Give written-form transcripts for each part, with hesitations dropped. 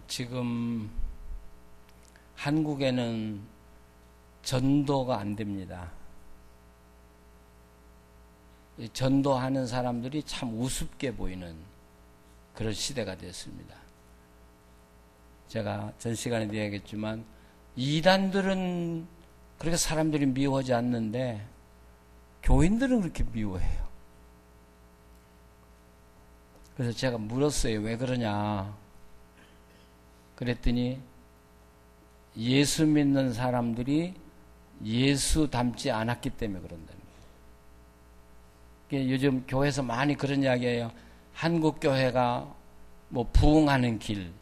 지금 한국에는 전도가 안 됩니다. 전도하는 사람들이 참 우습게 보이는 그런 시대가 됐습니다. 제가 전 시간에도 이야기했지만 이단들은 그렇게 사람들이 미워하지 않는데 교인들은 그렇게 미워해요. 그래서 제가 물었어요. 왜 그러냐? 그랬더니 예수 믿는 사람들이 예수 닮지 않았기 때문에 그런다는 거예요. 요즘 교회에서 많이 그런 이야기해요. 한국 교회가 뭐 부흥하는 길,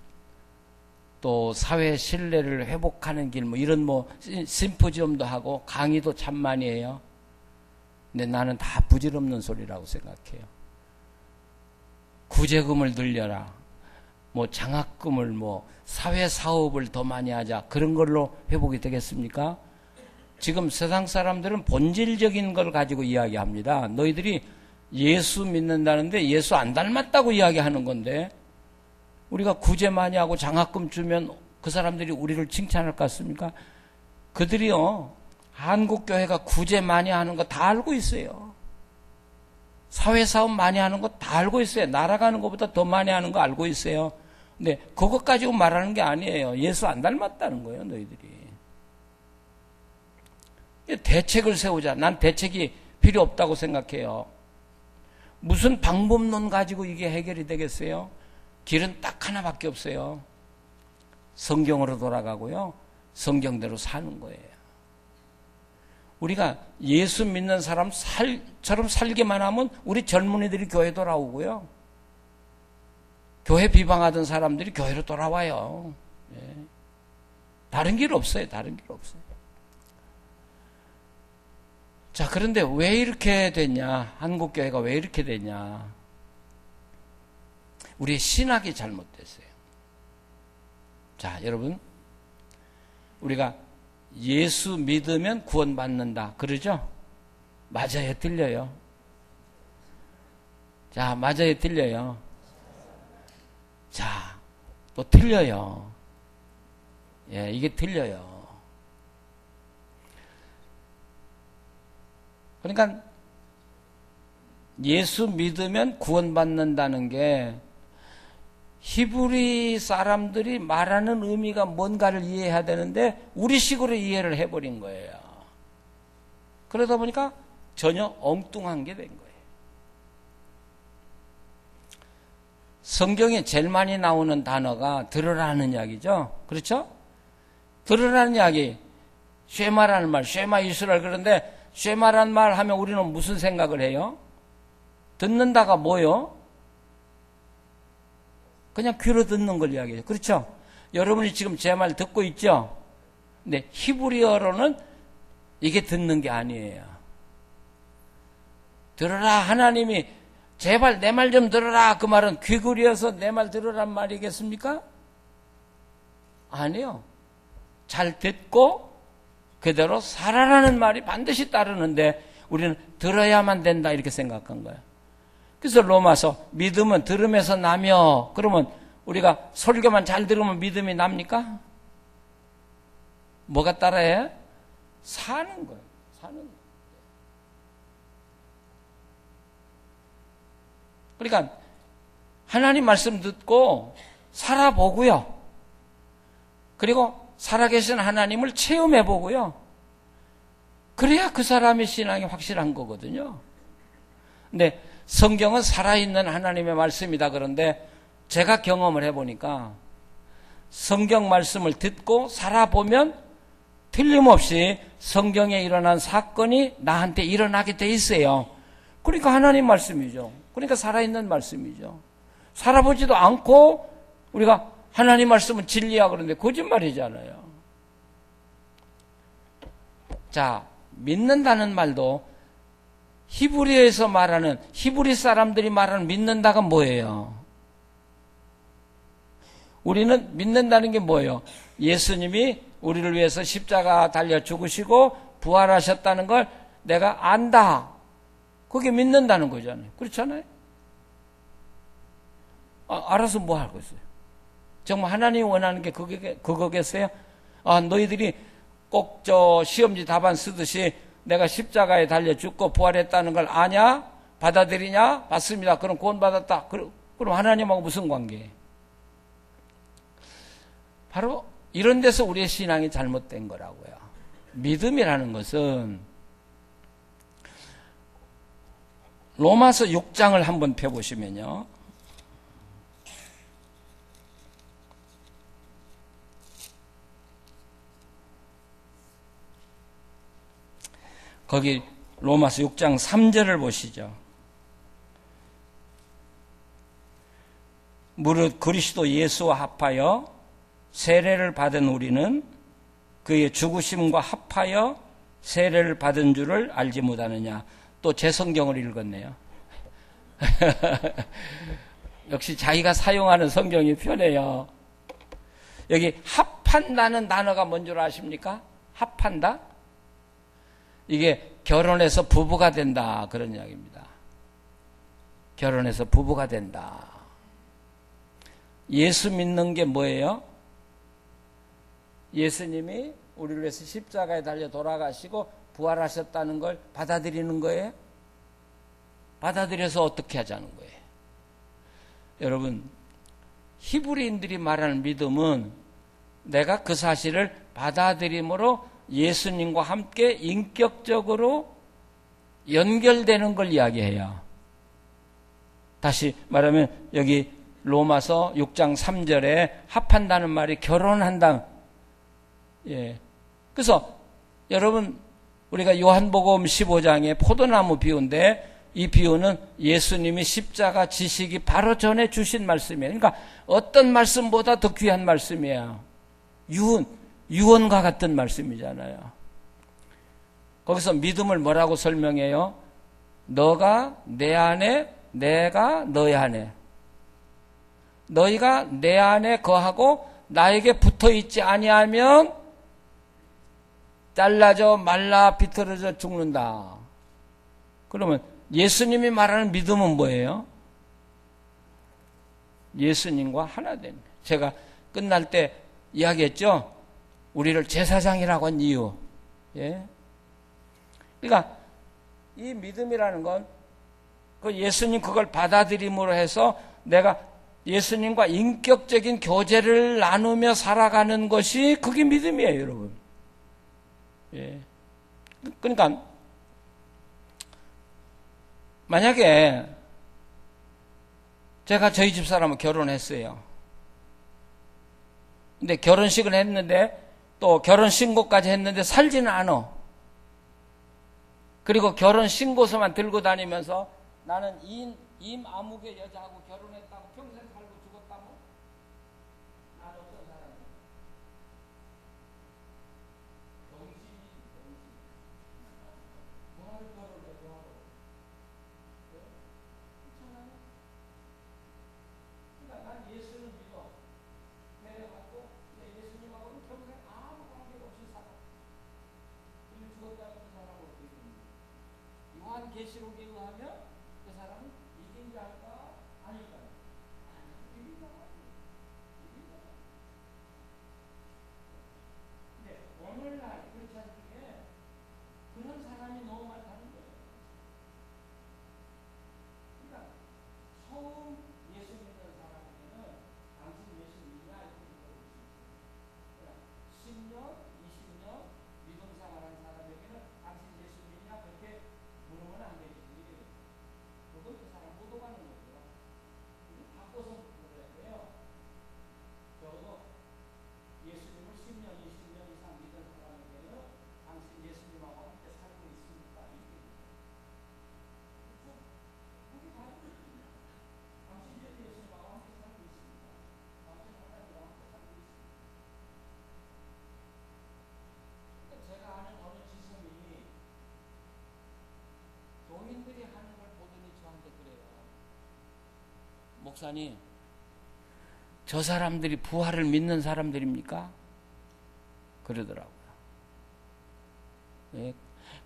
또 사회 신뢰를 회복하는 길, 뭐 이런 뭐 심포지엄도 하고 강의도 참 많이 해요. 근데 나는 다 부질없는 소리라고 생각해요. 구제금을 늘려라. 뭐 장학금을 뭐 사회 사업을 더 많이 하자. 그런 걸로 회복이 되겠습니까? 지금 세상 사람들은 본질적인 걸 가지고 이야기합니다. 너희들이 예수 믿는다는데 예수 안 닮았다고 이야기하는 건데 우리가 구제 많이 하고 장학금 주면 그 사람들이 우리를 칭찬할 것 같습니까? 그들이요, 한국교회가 구제 많이 하는 거 다 알고 있어요. 사회사업 많이 하는 거 다 알고 있어요. 날아가는 것보다 더 많이 하는 거 알고 있어요. 근데 그것 가지고 말하는 게 아니에요. 예수 안 닮았다는 거예요, 너희들이. 대책을 세우자. 난 대책이 필요 없다고 생각해요. 무슨 방법론 가지고 이게 해결이 되겠어요? 길은 딱 하나밖에 없어요. 성경으로 돌아가고요. 성경대로 사는 거예요. 우리가 예수 믿는 사람처럼 살기만 하면 우리 젊은이들이 교회 돌아오고요. 교회 비방하던 사람들이 교회로 돌아와요. 예. 다른 길 없어요. 다른 길 없어요. 자, 그런데 왜 이렇게 됐냐? 한국교회가 왜 이렇게 됐냐? 우리의 신학이 잘못됐어요. 자, 여러분, 우리가 예수 믿으면 구원받는다. 그러죠? 맞아요, 틀려요. 자, 맞아요, 틀려요. 자, 또 틀려요. 예, 이게 틀려요. 그러니까 예수 믿으면 구원받는다는 게 히브리 사람들이 말하는 의미가 뭔가를 이해해야 되는데 우리식으로 이해를 해버린 거예요. 그러다 보니까 전혀 엉뚱한 게 된 거예요. 성경에 제일 많이 나오는 단어가 들으라는 이야기죠. 그렇죠? 들으라는 이야기, 쉐마라는 말, 쉐마 이스라엘. 그런데 쉐마라는 말 하면 우리는 무슨 생각을 해요? 듣는다가 뭐요? 그냥 귀로 듣는 걸 이야기해요. 그렇죠? 여러분이 지금 제 말 듣고 있죠? 근데 히브리어로는 이게 듣는 게 아니에요. 들어라, 하나님이 제발 내 말 좀 들어라. 그 말은 귀 기울여서 내 말 들으란 말이겠습니까? 아니요. 잘 듣고 그대로 살아라는 말이 반드시 따르는데 우리는 들어야만 된다 이렇게 생각한 거예요. 그래서 로마서 믿음은 들음에서 나며, 그러면 우리가 설교만 잘 들으면 믿음이 납니까? 뭐가 따라해? 사는 거예요. 사는 거예요. 그러니까 하나님 말씀 듣고 살아보고요. 그리고 살아계신 하나님을 체험해보고요. 그래야 그 사람의 신앙이 확실한 거거든요. 근데 성경은 살아있는 하나님의 말씀이다. 그런데 제가 경험을 해보니까 성경 말씀을 듣고 살아보면 틀림없이 성경에 일어난 사건이 나한테 일어나게 돼 있어요. 그러니까 하나님 말씀이죠. 그러니까 살아있는 말씀이죠. 살아보지도 않고 우리가 하나님 말씀은 진리야 그러는데 거짓말이잖아요. 자, 믿는다는 말도 히브리어에서 말하는, 히브리 사람들이 말하는 믿는다가 뭐예요? 우리는 믿는다는 게 뭐예요? 예수님이 우리를 위해서 십자가 달려 죽으시고 부활하셨다는 걸 내가 안다. 그게 믿는다는 거잖아요. 그렇잖아요? 알아서 뭐 하고 있어요? 정말 하나님이 원하는 게 그거겠어요? 아, 너희들이 꼭 시험지 답안 쓰듯이 내가 십자가에 달려 죽고 부활했다는 걸 아냐? 받아들이냐? 받습니다. 그럼 구원받았다. 그럼 하나님하고 무슨 관계? 바로 이런 데서 우리의 신앙이 잘못된 거라고요. 믿음이라는 것은 로마서 6장을 한번 펴보시면요. 거기 로마서 6장 3절을 보시죠. 무릇 그리스도 예수와 합하여 세례를 받은 우리는 그의 죽으심과 합하여 세례를 받은 줄을 알지 못하느냐. 또 제 성경을 읽었네요. 역시 자기가 사용하는 성경이 편해요. 여기 합한다는 단어가 뭔 줄 아십니까? 합한다? 이게 결혼해서 부부가 된다, 그런 이야기입니다. 결혼해서 부부가 된다. 예수 믿는 게 뭐예요? 예수님이 우리를 위해서 십자가에 달려 돌아가시고 부활하셨다는 걸 받아들이는 거예요? 받아들여서 어떻게 하자는 거예요? 여러분, 히브리인들이 말하는 믿음은 내가 그 사실을 받아들임으로 예수님과 함께 인격적으로 연결되는 걸 이야기해요. 다시 말하면 여기 로마서 6장 3절에 합한다는 말이 결혼한다. 예. 그래서 여러분, 우리가 요한복음 15장에 포도나무 비유인데 이 비유는 예수님이 십자가 지시기 바로 전에 주신 말씀이에요. 그러니까 어떤 말씀보다 더 귀한 말씀이에요. 유언과 같은 말씀이잖아요. 거기서 믿음을 뭐라고 설명해요? 너가 내 안에, 내가 너희 안에. 너희가 내 안에 거하고 나에게 붙어있지 아니하면 잘라져 말라 비틀어져 죽는다. 그러면 예수님이 말하는 믿음은 뭐예요? 예수님과 하나 된. 제가 끝날 때 이야기했죠? 우리를 제사장이라고 한 이유. 예? 그러니까 이 믿음이라는 건 그 예수님 그걸 받아들임으로 해서 내가 예수님과 인격적인 교제를 나누며 살아가는 것이 그게 믿음이에요, 여러분. 예. 그러니까 만약에 제가 저희 집사람하고 결혼했어요. 근데 결혼식을 했는데 또 결혼신고까지 했는데 살지는 않아. 그리고 결혼신고서만 들고 다니면서 나는 임아무개 여자하고 결혼했다고 평생 살고 죽었다고? 나는 어떤 사람이야? 정신이 뭐하러 결혼해, 뭐하러? 그렇잖아요? 그러니까 난 예수를 믿어. 내려갖고 예수님하고는 평생 아무 관계가 없이 살아. 그리고 죽었다고 그 사람은 어떻게 됩니까? 요한계시록에 의하면 그 사람은 이긴 자일까? 아닐까요? 이긴 자가 아니에요. 근데 오늘날 크리스찬 중에 그런 사람이 너무 많다는 거예요. 그러니까 처음 예수 믿는 사람에게는 당신 예수 믿냐 이렇게 물어볼 수 있어요. 10년, 20년 믿음 생활한 사람에게는 당신 예수 믿냐 그렇게 물으면 안 되지. 그건 그 사람 못 오가는 거죠. 바꿔서 물어야 돼요. 적어도 예수님을 10년, 20년 이상 믿은 사람에게는 당신 예수님하고 함께 살고 있습니까? 이렇게 그게 다른 거죠. 당신 예수님하고 함께 살고 있습니까? 당신 하나님과 함께 살고 있습니까? 그러니까 제가 아는 어느 지성인이 교인들이 하는 걸 보더니 저한테 그래요. 목사님, 저 사람들이 부활을 믿는 사람들입니까? 그러더라고요. 예.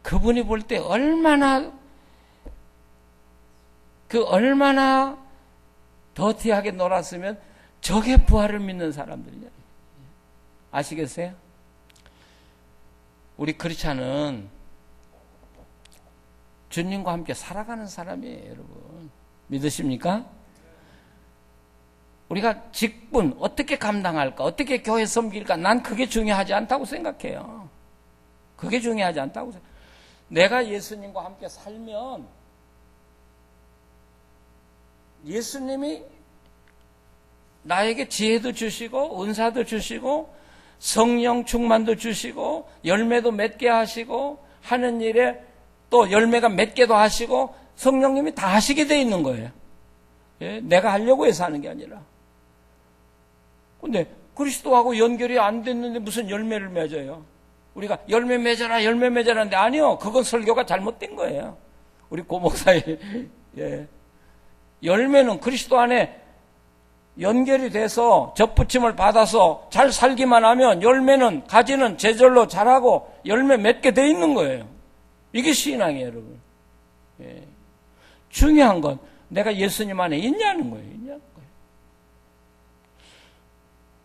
그분이 볼 때 얼마나 더티하게 놀았으면 적의 부활을 믿는 사람들이냐. 아시겠어요? 우리 크리스찬은 주님과 함께 살아가는 사람이에요, 여러분. 믿으십니까? 우리가 직분 어떻게 감당할까? 어떻게 교회 섬길까? 난 그게 중요하지 않다고 생각해요. 그게 중요하지 않다고 생각해요. 내가 예수님과 함께 살면 예수님이 나에게 지혜도 주시고 은사도 주시고 성령 충만도 주시고 열매도 맺게 하시고 하는 일에 또 열매가 맺게도 하시고 성령님이 다 하시게 돼 있는 거예요. 예? 내가 하려고 해서 하는 게 아니라. 근데 그리스도하고 연결이 안 됐는데 무슨 열매를 맺어요? 우리가 열매 맺어라 열매 맺어라는데 아니요. 그건 설교가 잘못된 거예요. 우리 고목사의 예. 열매는 그리스도 안에 연결이 돼서 접붙임을 받아서 잘 살기만 하면 열매는 가지는 제절로 자라고 열매 맺게 돼 있는 거예요. 이게 신앙이에요, 여러분. 예. 중요한 건 내가 예수님 안에 있냐는 거예요. 있냐는 거예요.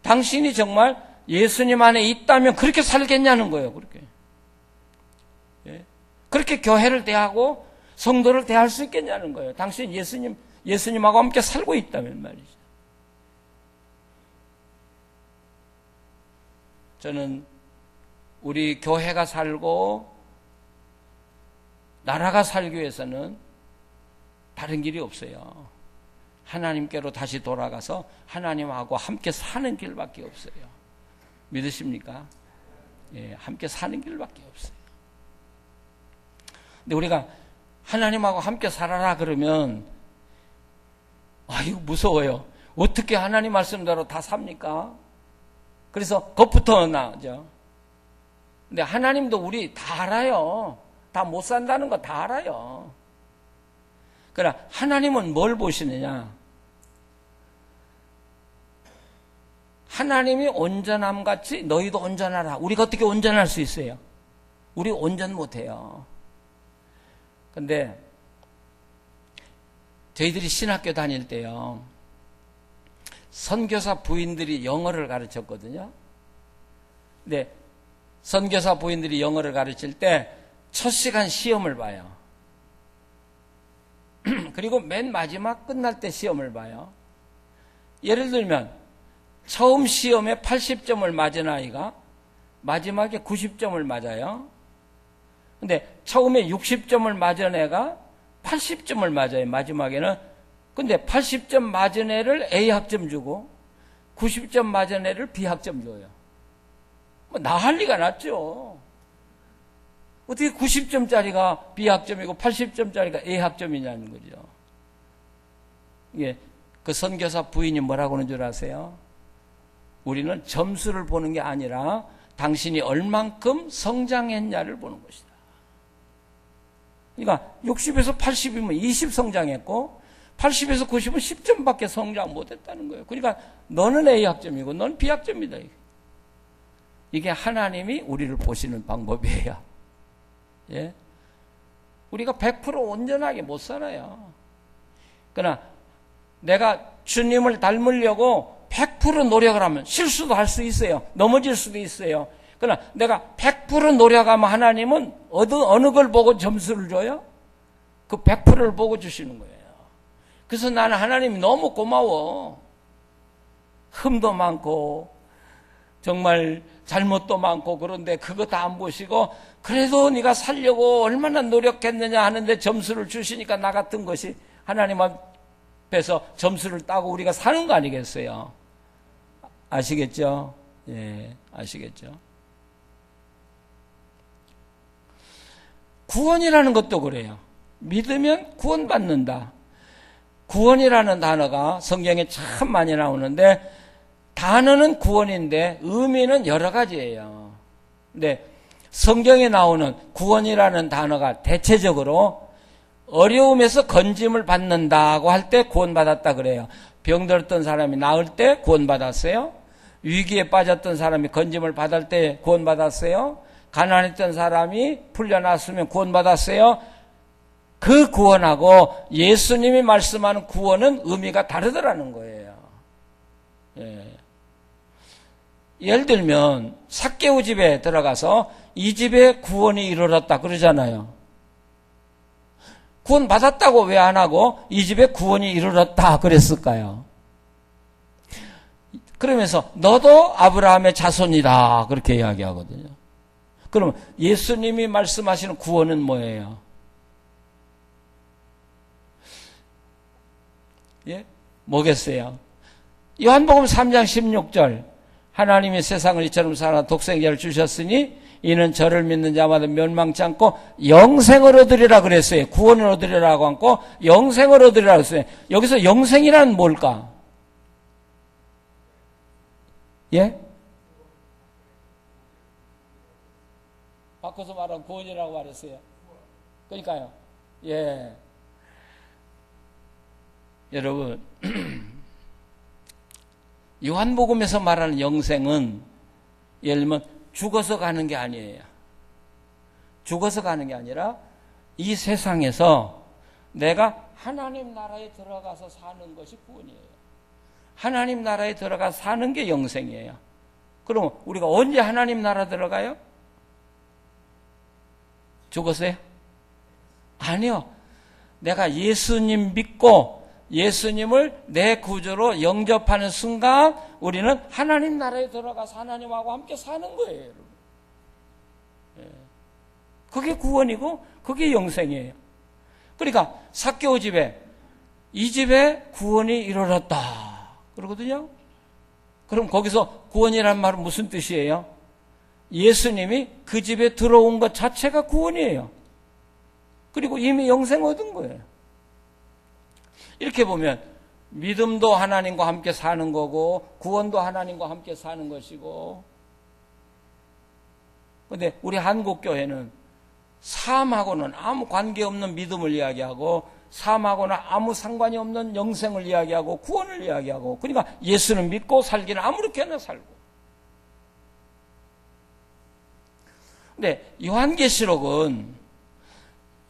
당신이 정말 예수님 안에 있다면 그렇게 살겠냐는 거예요. 그렇게. 예. 그렇게 교회를 대하고 성도를 대할 수 있겠냐는 거예요. 당신 예수님하고 함께 살고 있다면 말이죠. 저는 우리 교회가 살고 나라가 살기 위해서는 다른 길이 없어요. 하나님께로 다시 돌아가서 하나님하고 함께 사는 길밖에 없어요. 믿으십니까? 예, 함께 사는 길밖에 없어요. 근데 우리가 하나님하고 함께 살아라 그러면 이거 무서워요. 어떻게 하나님 말씀대로 다 삽니까? 그래서 겁부터 나죠. 근데 하나님도 우리 다 알아요. 다 못 산다는 거 다 알아요. 그러나 하나님은 뭘 보시느냐? 하나님이 온전함 같이 너희도 온전하라. 우리가 어떻게 온전할 수 있어요? 우리 온전 못해요. 근데 저희들이 신학교 다닐 때요. 선교사 부인들이 영어를 가르쳤거든요. 근데 선교사 부인들이 영어를 가르칠 때 첫 시간 시험을 봐요. 그리고 맨 마지막 끝날 때 시험을 봐요. 예를 들면 처음 시험에 80점을 맞은 아이가 마지막에 90점을 맞아요. 근데 처음에 60점을 맞은 애가 80점을 맞아요. 마지막에는. 근데 80점 맞은 애를 A 학점 주고 90점 맞은 애를 B 학점 줘요. 나할 리가 낫죠. 어떻게 90점짜리가 B 학점이고 80점짜리가 A 학점이냐는 거죠. 이게 그 선교사 부인이 뭐라고 하는 줄 아세요? 우리는 점수를 보는 게 아니라 당신이 얼만큼 성장했냐를 보는 것이다. 그러니까 60에서 80이면 20 성장했고 80에서 90은 10점밖에 성장 못했다는 거예요. 그러니까 너는 A 학점이고 너는 B 학점이다. 이게 하나님이 우리를 보시는 방법이에요. 예? 우리가 100% 온전하게 못 살아요. 그러나 내가 주님을 닮으려고 100% 노력을 하면 실수도 할 수 있어요. 넘어질 수도 있어요. 그러나 내가 100% 노력하면 하나님은 어느 걸 보고 점수를 줘요? 그 100%를 보고 주시는 거예요. 그래서 나는 하나님이 너무 고마워. 흠도 많고 정말 잘못도 많고 그런데 그거 다 안 보시고 그래도 네가 살려고 얼마나 노력했느냐 하는데 점수를 주시니까 나 같은 것이 하나님 앞에서 점수를 따고 우리가 사는 거 아니겠어요? 아시겠죠? 예, 아시겠죠? 구원이라는 것도 그래요. 믿으면 구원받는다. 구원이라는 단어가 성경에 참 많이 나오는데 단어는 구원인데 의미는 여러 가지예요. 근데 성경에 나오는 구원이라는 단어가 대체적으로 어려움에서 건짐을 받는다고 할 때 구원받았다 그래요. 병들었던 사람이 나을 때 구원받았어요. 위기에 빠졌던 사람이 건짐을 받을 때 구원받았어요. 가난했던 사람이 풀려났으면 구원받았어요. 그 구원하고 예수님이 말씀하는 구원은 의미가 다르더라는 거예요. 예. 예를 들면 삭개오 집에 들어가서 이 집에 구원이 이르렀다 그러잖아요. 구원 받았다고 왜 안 하고 이 집에 구원이 이르렀다 그랬을까요? 그러면서 너도 아브라함의 자손이다 그렇게 이야기하거든요. 그럼 예수님이 말씀하시는 구원은 뭐예요? 예? 뭐겠어요? 요한복음 3장 16절 하나님이 세상을 이처럼 사랑하사 독생자를 주셨으니 이는 저를 믿는 자마다 멸망치 않고 영생을 얻으리라 그랬어요. 구원을 얻으리라고 않고 영생을 얻으리라 그랬어요. 여기서 영생이란 뭘까? 예? 바꿔서 말하면 구원이라고 말했어요. 그러니까요. 예. 여러분, 요한복음에서 말하는 영생은 예를 들면 죽어서 가는 게 아니에요. 죽어서 가는 게 아니라 이 세상에서 내가 하나님 나라에 들어가서 사는 것이 구원이에요. 하나님 나라에 들어가서 사는 게 영생이에요. 그럼 우리가 언제 하나님 나라 들어가요? 죽었어요? 아니요. 내가 예수님 믿고 예수님을 내 구주로 영접하는 순간 우리는 하나님 나라에 들어가서 하나님하고 함께 사는 거예요, 여러분. 그게 구원이고 그게 영생이에요. 그러니까 삭개오 집에 이 집에 구원이 이르렀다 그러거든요. 그럼 거기서 구원이란 말은 무슨 뜻이에요? 예수님이 그 집에 들어온 것 자체가 구원이에요. 그리고 이미 영생 얻은 거예요. 이렇게 보면 믿음도 하나님과 함께 사는 거고 구원도 하나님과 함께 사는 것이고, 그런데 우리 한국교회는 삶하고는 아무 관계없는 믿음을 이야기하고 삶하고는 아무 상관이 없는 영생을 이야기하고 구원을 이야기하고, 그러니까 예수는 믿고 살기는 아무렇게나 살고. 근데 요한계시록은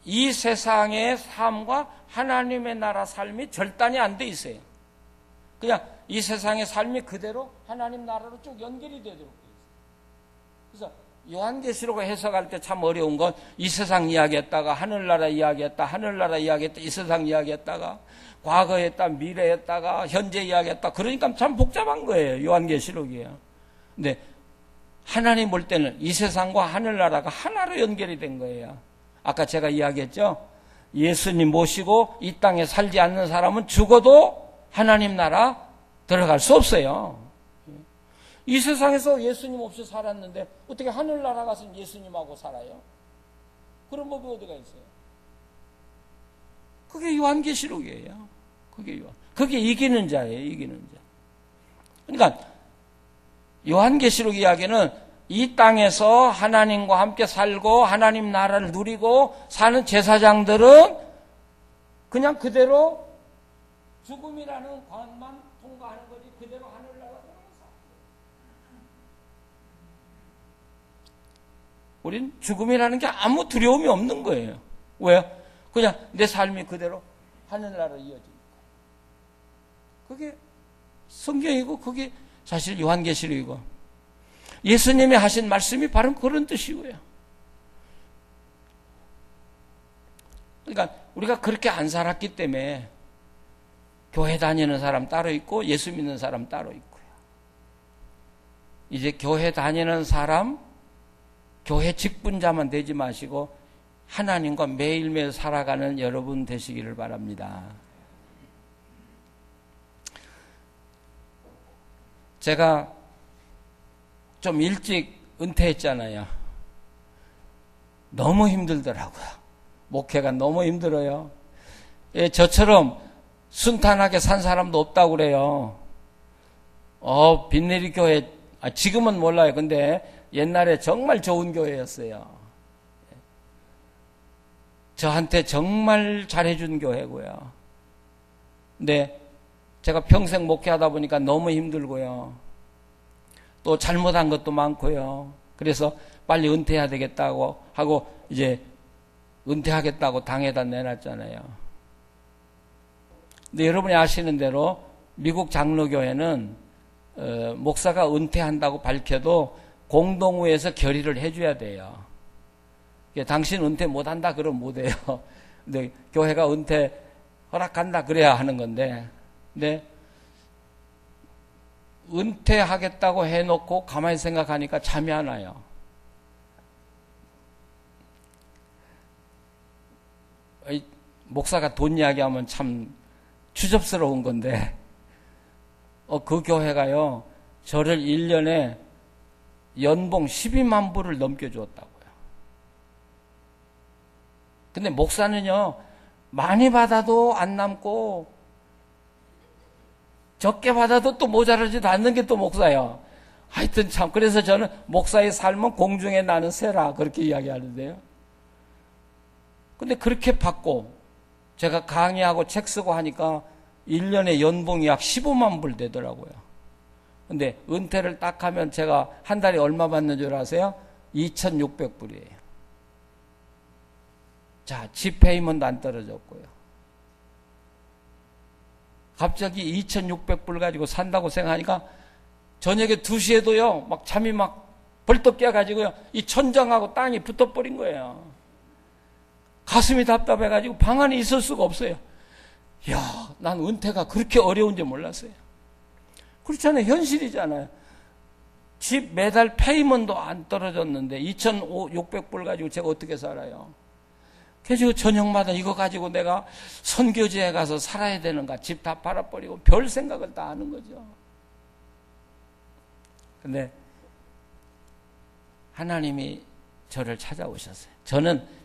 이 세상의 삶과 하나님의 나라 삶이 절단이 안 돼 있어요. 그냥 이 세상의 삶이 그대로 하나님 나라로 쭉 연결이 되도록 돼 있어요. 그래서 요한계시록을 해석할 때 참 어려운 건 이 세상 이야기했다가 하늘나라 이야기했다, 하늘나라 이야기했다, 이 세상 이야기했다가 과거했다, 미래했다가 현재 이야기했다. 그러니까 참 복잡한 거예요, 요한계시록이에요. 근데 하나님 볼 때는 이 세상과 하늘나라가 하나로 연결이 된 거예요. 아까 제가 이야기했죠. 예수님 모시고 이 땅에 살지 않는 사람은 죽어도 하나님 나라 들어갈 수 없어요. 이 세상에서 예수님 없이 살았는데 어떻게 하늘나라 가서 예수님하고 살아요? 그런 법이 어디가 있어요? 그게 요한계시록이에요. 그게 이기는 자예요. 이기는 자. 그러니까 요한계시록 이야기는 이 땅에서 하나님과 함께 살고 하나님 나라를 누리고 사는 제사장들은 그냥 그대로 죽음이라는 관만 통과하는 거지 그대로 하늘나라 들어가서 우린 죽음이라는 게 아무 두려움이 없는 거예요. 왜요? 그냥 내 삶이 그대로 하늘나라로 이어지니까. 그게 성경이고 그게 사실 요한계시록이고 예수님이 하신 말씀이 바로 그런 뜻이고요. 그러니까 우리가 그렇게 안 살았기 때문에 교회 다니는 사람 따로 있고 예수 믿는 사람 따로 있고요. 이제 교회 다니는 사람, 교회 직분자만 되지 마시고 하나님과 매일매일 살아가는 여러분 되시기를 바랍니다. 제가 좀 일찍 은퇴했잖아요. 너무 힘들더라고요. 목회가 너무 힘들어요. 예, 저처럼 순탄하게 산 사람도 없다고 그래요. 빈내리 교회, 지금은 몰라요. 근데 옛날에 정말 좋은 교회였어요. 저한테 정말 잘해준 교회고요. 근데 제가 평생 목회하다 보니까 너무 힘들고요. 또 잘못한 것도 많고요. 그래서 빨리 은퇴해야 되겠다고 하고 이제 은퇴하겠다고 당에다 내놨잖아요. 근데 여러분이 아시는 대로 미국 장로교회는 목사가 은퇴한다고 밝혀도 공동회에서 결의를 해줘야 돼요. 당신 은퇴 못한다 그러면 못해요. 근데 교회가 은퇴 허락한다 그래야 하는 건데, 근데 은퇴하겠다고 해놓고 가만히 생각하니까 잠이 안 와요. 목사가 돈 이야기하면 참 추접스러운 건데, 그 교회가요, 저를 1년에 연봉 12만 불을 넘겨주었다고요. 근데 목사는요, 많이 받아도 안 남고, 적게 받아도 또 모자라지도 않는 게 또 목사예요. 하여튼 참, 그래서 저는 목사의 삶은 공중에 나는 새라, 그렇게 이야기하는데요. 근데 그렇게 받고, 제가 강의하고 책 쓰고 하니까 1년에 연봉이 약 15만 불 되더라고요. 근데 은퇴를 딱 하면 제가 한 달에 얼마 받는 줄 아세요? 2,600불이에요. 자, 집 페이먼도 안 떨어졌고요. 갑자기 2,600불 가지고 산다고 생각하니까 저녁에 2시에도요, 막 잠이 막 벌떡 깨가지고요, 이 천장하고 땅이 붙어버린 거예요. 가슴이 답답해가지고 방 안에 있을 수가 없어요. 이야, 난 은퇴가 그렇게 어려운지 몰랐어요. 그렇잖아요. 현실이잖아요. 집 매달 페이먼도 안 떨어졌는데 2,600불 가지고 제가 어떻게 살아요? 그래서 저녁마다 이거 가지고 내가 선교지에 가서 살아야 되는가, 집 다 팔아버리고 별 생각을 다 하는 거죠. 근데 하나님이 저를 찾아오셨어요. 저는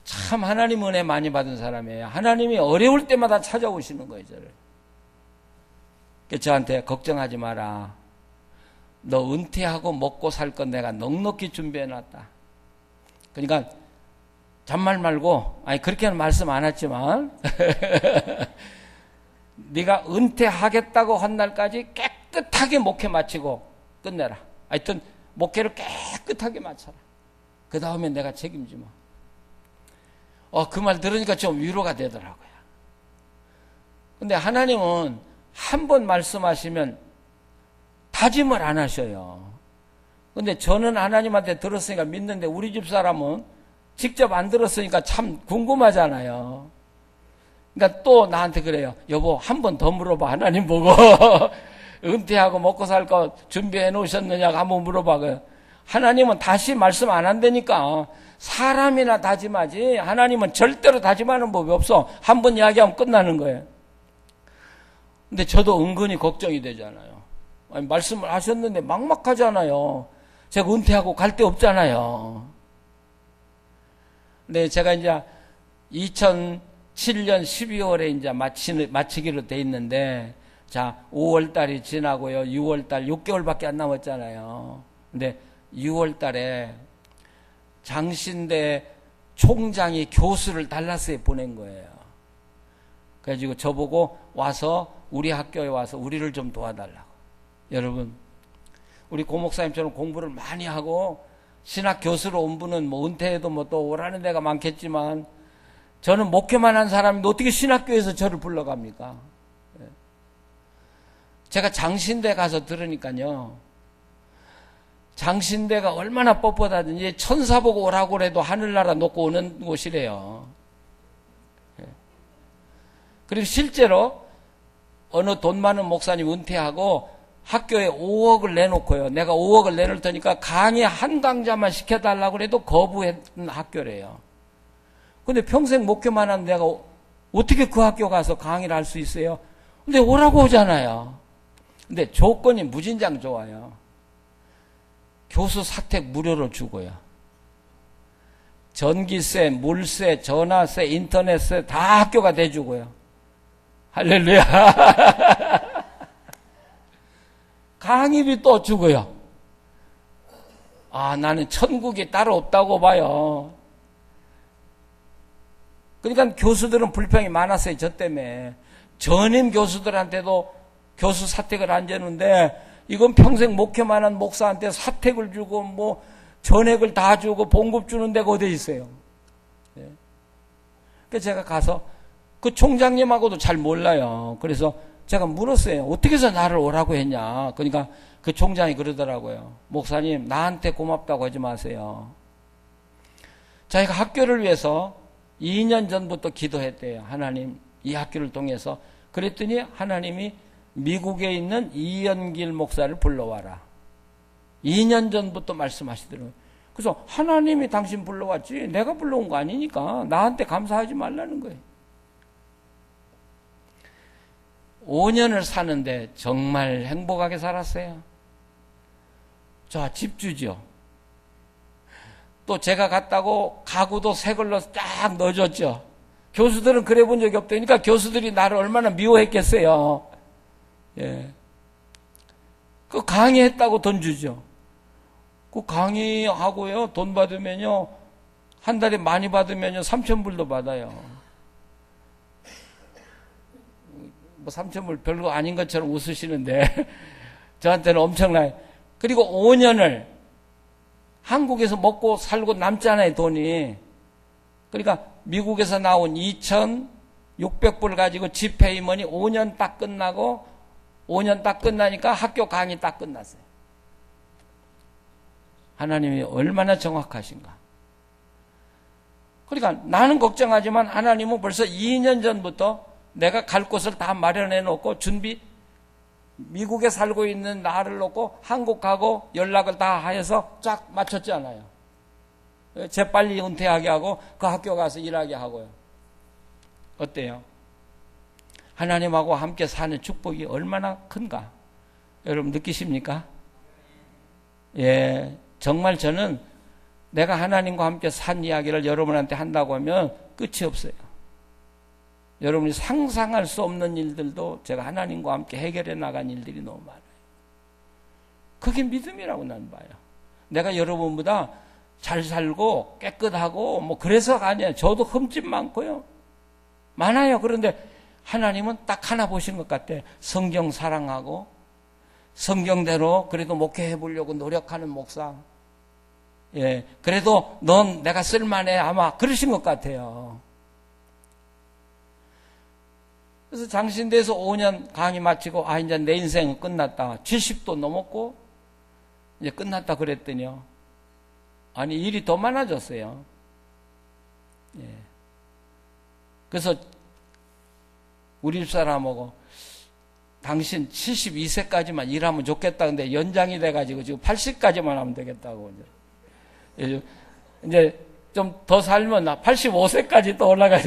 참 하나님 은혜 많이 받은 사람이에요. 하나님이 어려울 때마다 찾아오시는 거예요, 저를. 저한테 걱정하지 마라. 너 은퇴하고 먹고 살 건 내가 넉넉히 준비해놨다. 그러니까 잔말 말고, 아니 그렇게는 말씀 안 했지만 네가 은퇴하겠다고 한 날까지 깨끗하게 목회 마치고 끝내라. 하여튼 목회를 깨끗하게 마쳐라. 그 다음에 내가 책임지마. 그 말 들으니까 좀 위로가 되더라고요. 근데 하나님은 한 번 말씀하시면 다짐을 안 하셔요. 근데 저는 하나님한테 들었으니까 믿는데 우리 집 사람은 직접 안 들었으니까 참 궁금하잖아요. 그러니까 또 나한테 그래요. 여보, 한 번 더 물어봐. 하나님 보고. 은퇴하고 먹고 살 거 준비해 놓으셨느냐고 한번 물어봐. 하나님은 다시 말씀 안 한다니까. 사람이나 다짐하지 하나님은 절대로 다짐하는 법이 없어. 한 번 이야기하면 끝나는 거예요. 근데 저도 은근히 걱정이 되잖아요. 아니, 말씀을 하셨는데 막막하잖아요. 제가 은퇴하고 갈 데 없잖아요. 근데 제가 이제 2007년 12월에 이제 마치기로 돼 있는데, 자, 5월 달이 지나고요. 6월 달 6개월밖에 안 남았잖아요. 근데 6월 달에 장신대 총장이 교수를 달라스에 보낸 거예요. 그래가지고 저보고 와서 우리 학교에 와서 우리를 좀 도와달라고. 여러분, 우리 고목사님처럼 공부를 많이 하고 신학 교수로 온 분은 뭐 은퇴해도 뭐 또 오라는 데가 많겠지만, 저는 목회만 한 사람인데 어떻게 신학교에서 저를 불러갑니까? 제가 장신대 가서 들으니까요, 장신대가 얼마나 뻣뻣하든지 천사 보고 오라고 해도 하늘나라 놓고 오는 곳이래요. 그리고 실제로 어느 돈 많은 목사님 은퇴하고 학교에 5억을 내놓고요. 내가 5억을 내놓을 테니까 강의 한 강좌만 시켜달라고 해도 거부했던 학교래요. 근데 평생 목회만 하는 내가 어떻게 그 학교 가서 강의를 할 수 있어요? 근데 오라고 오잖아요. 근데 조건이 무진장 좋아요. 교수 사택 무료로 주고요. 전기세, 물세, 전화세, 인터넷세 다 학교가 대주고요. 할렐루야. 강의비 또 주고요. 아, 나는 천국이 따로 없다고 봐요. 그러니까 교수들은 불평이 많았어요. 저 때문에. 전임 교수들한테도 교수 사택을 안 주는데, 이건 평생 목회만 한 목사한테 사택을 주고 뭐 전액을 다 주고 봉급 주는 데가 어디 있어요. 네. 그래서 제가 가서 그 총장님하고도 잘 몰라요. 그래서 제가 물었어요. 어떻게 해서 나를 오라고 했냐. 그러니까 그 총장이 그러더라고요. 목사님, 나한테 고맙다고 하지 마세요. 자기가 학교를 위해서 2년 전부터 기도했대요. 하나님, 이 학교를 통해서. 그랬더니 하나님이 미국에 있는 이연길 목사를 불러와라. 2년 전부터 말씀하시더라고요. 그래서 하나님이 당신 불러왔지 내가 불러온 거 아니니까 나한테 감사하지 말라는 거예요. 5년을 사는데 정말 행복하게 살았어요. 자, 집주죠. 또 제가 갔다고 가구도 새 걸로 쫙 넣어줬죠. 교수들은 그래 본 적이 없다니까 교수들이 나를 얼마나 미워했겠어요. 예. 그 강의했다고 돈 주죠. 그 강의하고요, 돈 받으면요, 한 달에 많이 받으면요, 3,000불도 받아요. 뭐 3,000불 별거 아닌 것처럼 웃으시는데, 저한테는 엄청나요. 그리고 5년을 한국에서 먹고 살고 남잖아요, 돈이. 그러니까 미국에서 나온 2,600불 가지고 집회임원이 5년 딱 끝나고, 5년 딱 끝나니까 학교 강의 딱 끝났어요. 하나님이 얼마나 정확하신가. 그러니까 나는 걱정하지만 하나님은 벌써 2년 전부터 내가 갈 곳을 다 마련해 놓고 미국에 살고 있는 나를 놓고 한국 가고 연락을 다 하여서 쫙 맞췄잖아요. 재빨리 은퇴하게 하고 그 학교 가서 일하게 하고요. 어때요? 하나님하고 함께 사는 축복이 얼마나 큰가? 여러분 느끼십니까? 예. 정말 저는 내가 하나님과 함께 산 이야기를 여러분한테 한다고 하면 끝이 없어요. 여러분이 상상할 수 없는 일들도 제가 하나님과 함께 해결해 나간 일들이 너무 많아요. 그게 믿음이라고 나는 봐요. 내가 여러분보다 잘 살고 깨끗하고 뭐 그래서가 아니에요. 저도 흠집 많고요. 많아요. 그런데 하나님은 딱 하나 보신 것 같아. 성경 사랑하고 성경대로 그래도 목회해 보려고 노력하는 목사. 예, 그래도 넌 내가 쓸만해 아마 그러신 것 같아요. 그래서 장신대에서 5년 강의 마치고 이제 내 인생은 끝났다. 70도 넘었고 이제 끝났다 그랬더니요. 아니 일이 더 많아졌어요. 예. 그래서 우리 집사람하고 당신 72세까지만 일하면 좋겠다. 근데 연장이 돼가지고 지금 80까지만 하면 되겠다고. 이제 좀 더 살면 나 85세까지 또 올라가요.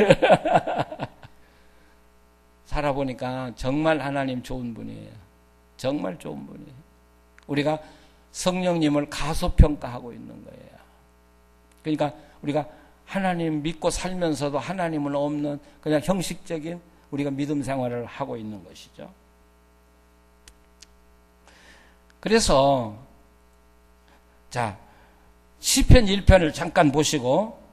살아보니까 정말 하나님 좋은 분이에요. 정말 좋은 분이에요. 우리가 성령님을 가소평가하고 있는 거예요. 그러니까 우리가 하나님 믿고 살면서도 하나님은 없는 그냥 형식적인 우리가 믿음 생활을 하고 있는 것이죠. 그래서 자 시편 1편을 잠깐 보시고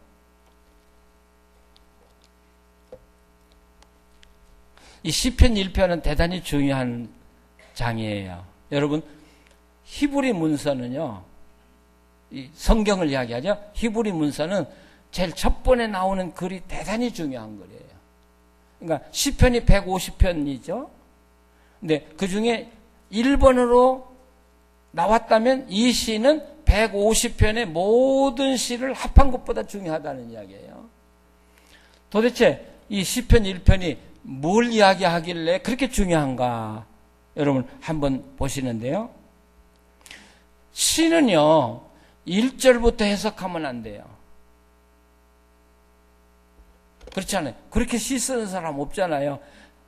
이 시편 1편은 대단히 중요한 장이에요. 여러분 히브리 문서는요. 이 성경을 이야기하죠. 히브리 문서는 제일 첫 번에 나오는 글이 대단히 중요한 글이에요. 그러니까 시편이 150편이죠. 근데 그중에 1번으로 나왔다면 이 시는 150편의 모든 시를 합한 것보다 중요하다는 이야기예요. 도대체 이 시편 1편이 뭘 이야기하길래 그렇게 중요한가? 여러분 한번 보시는데요. 시는요. 1절부터 해석하면 안 돼요. 그렇지 않아요? 그렇게 시 쓰는 사람 없잖아요.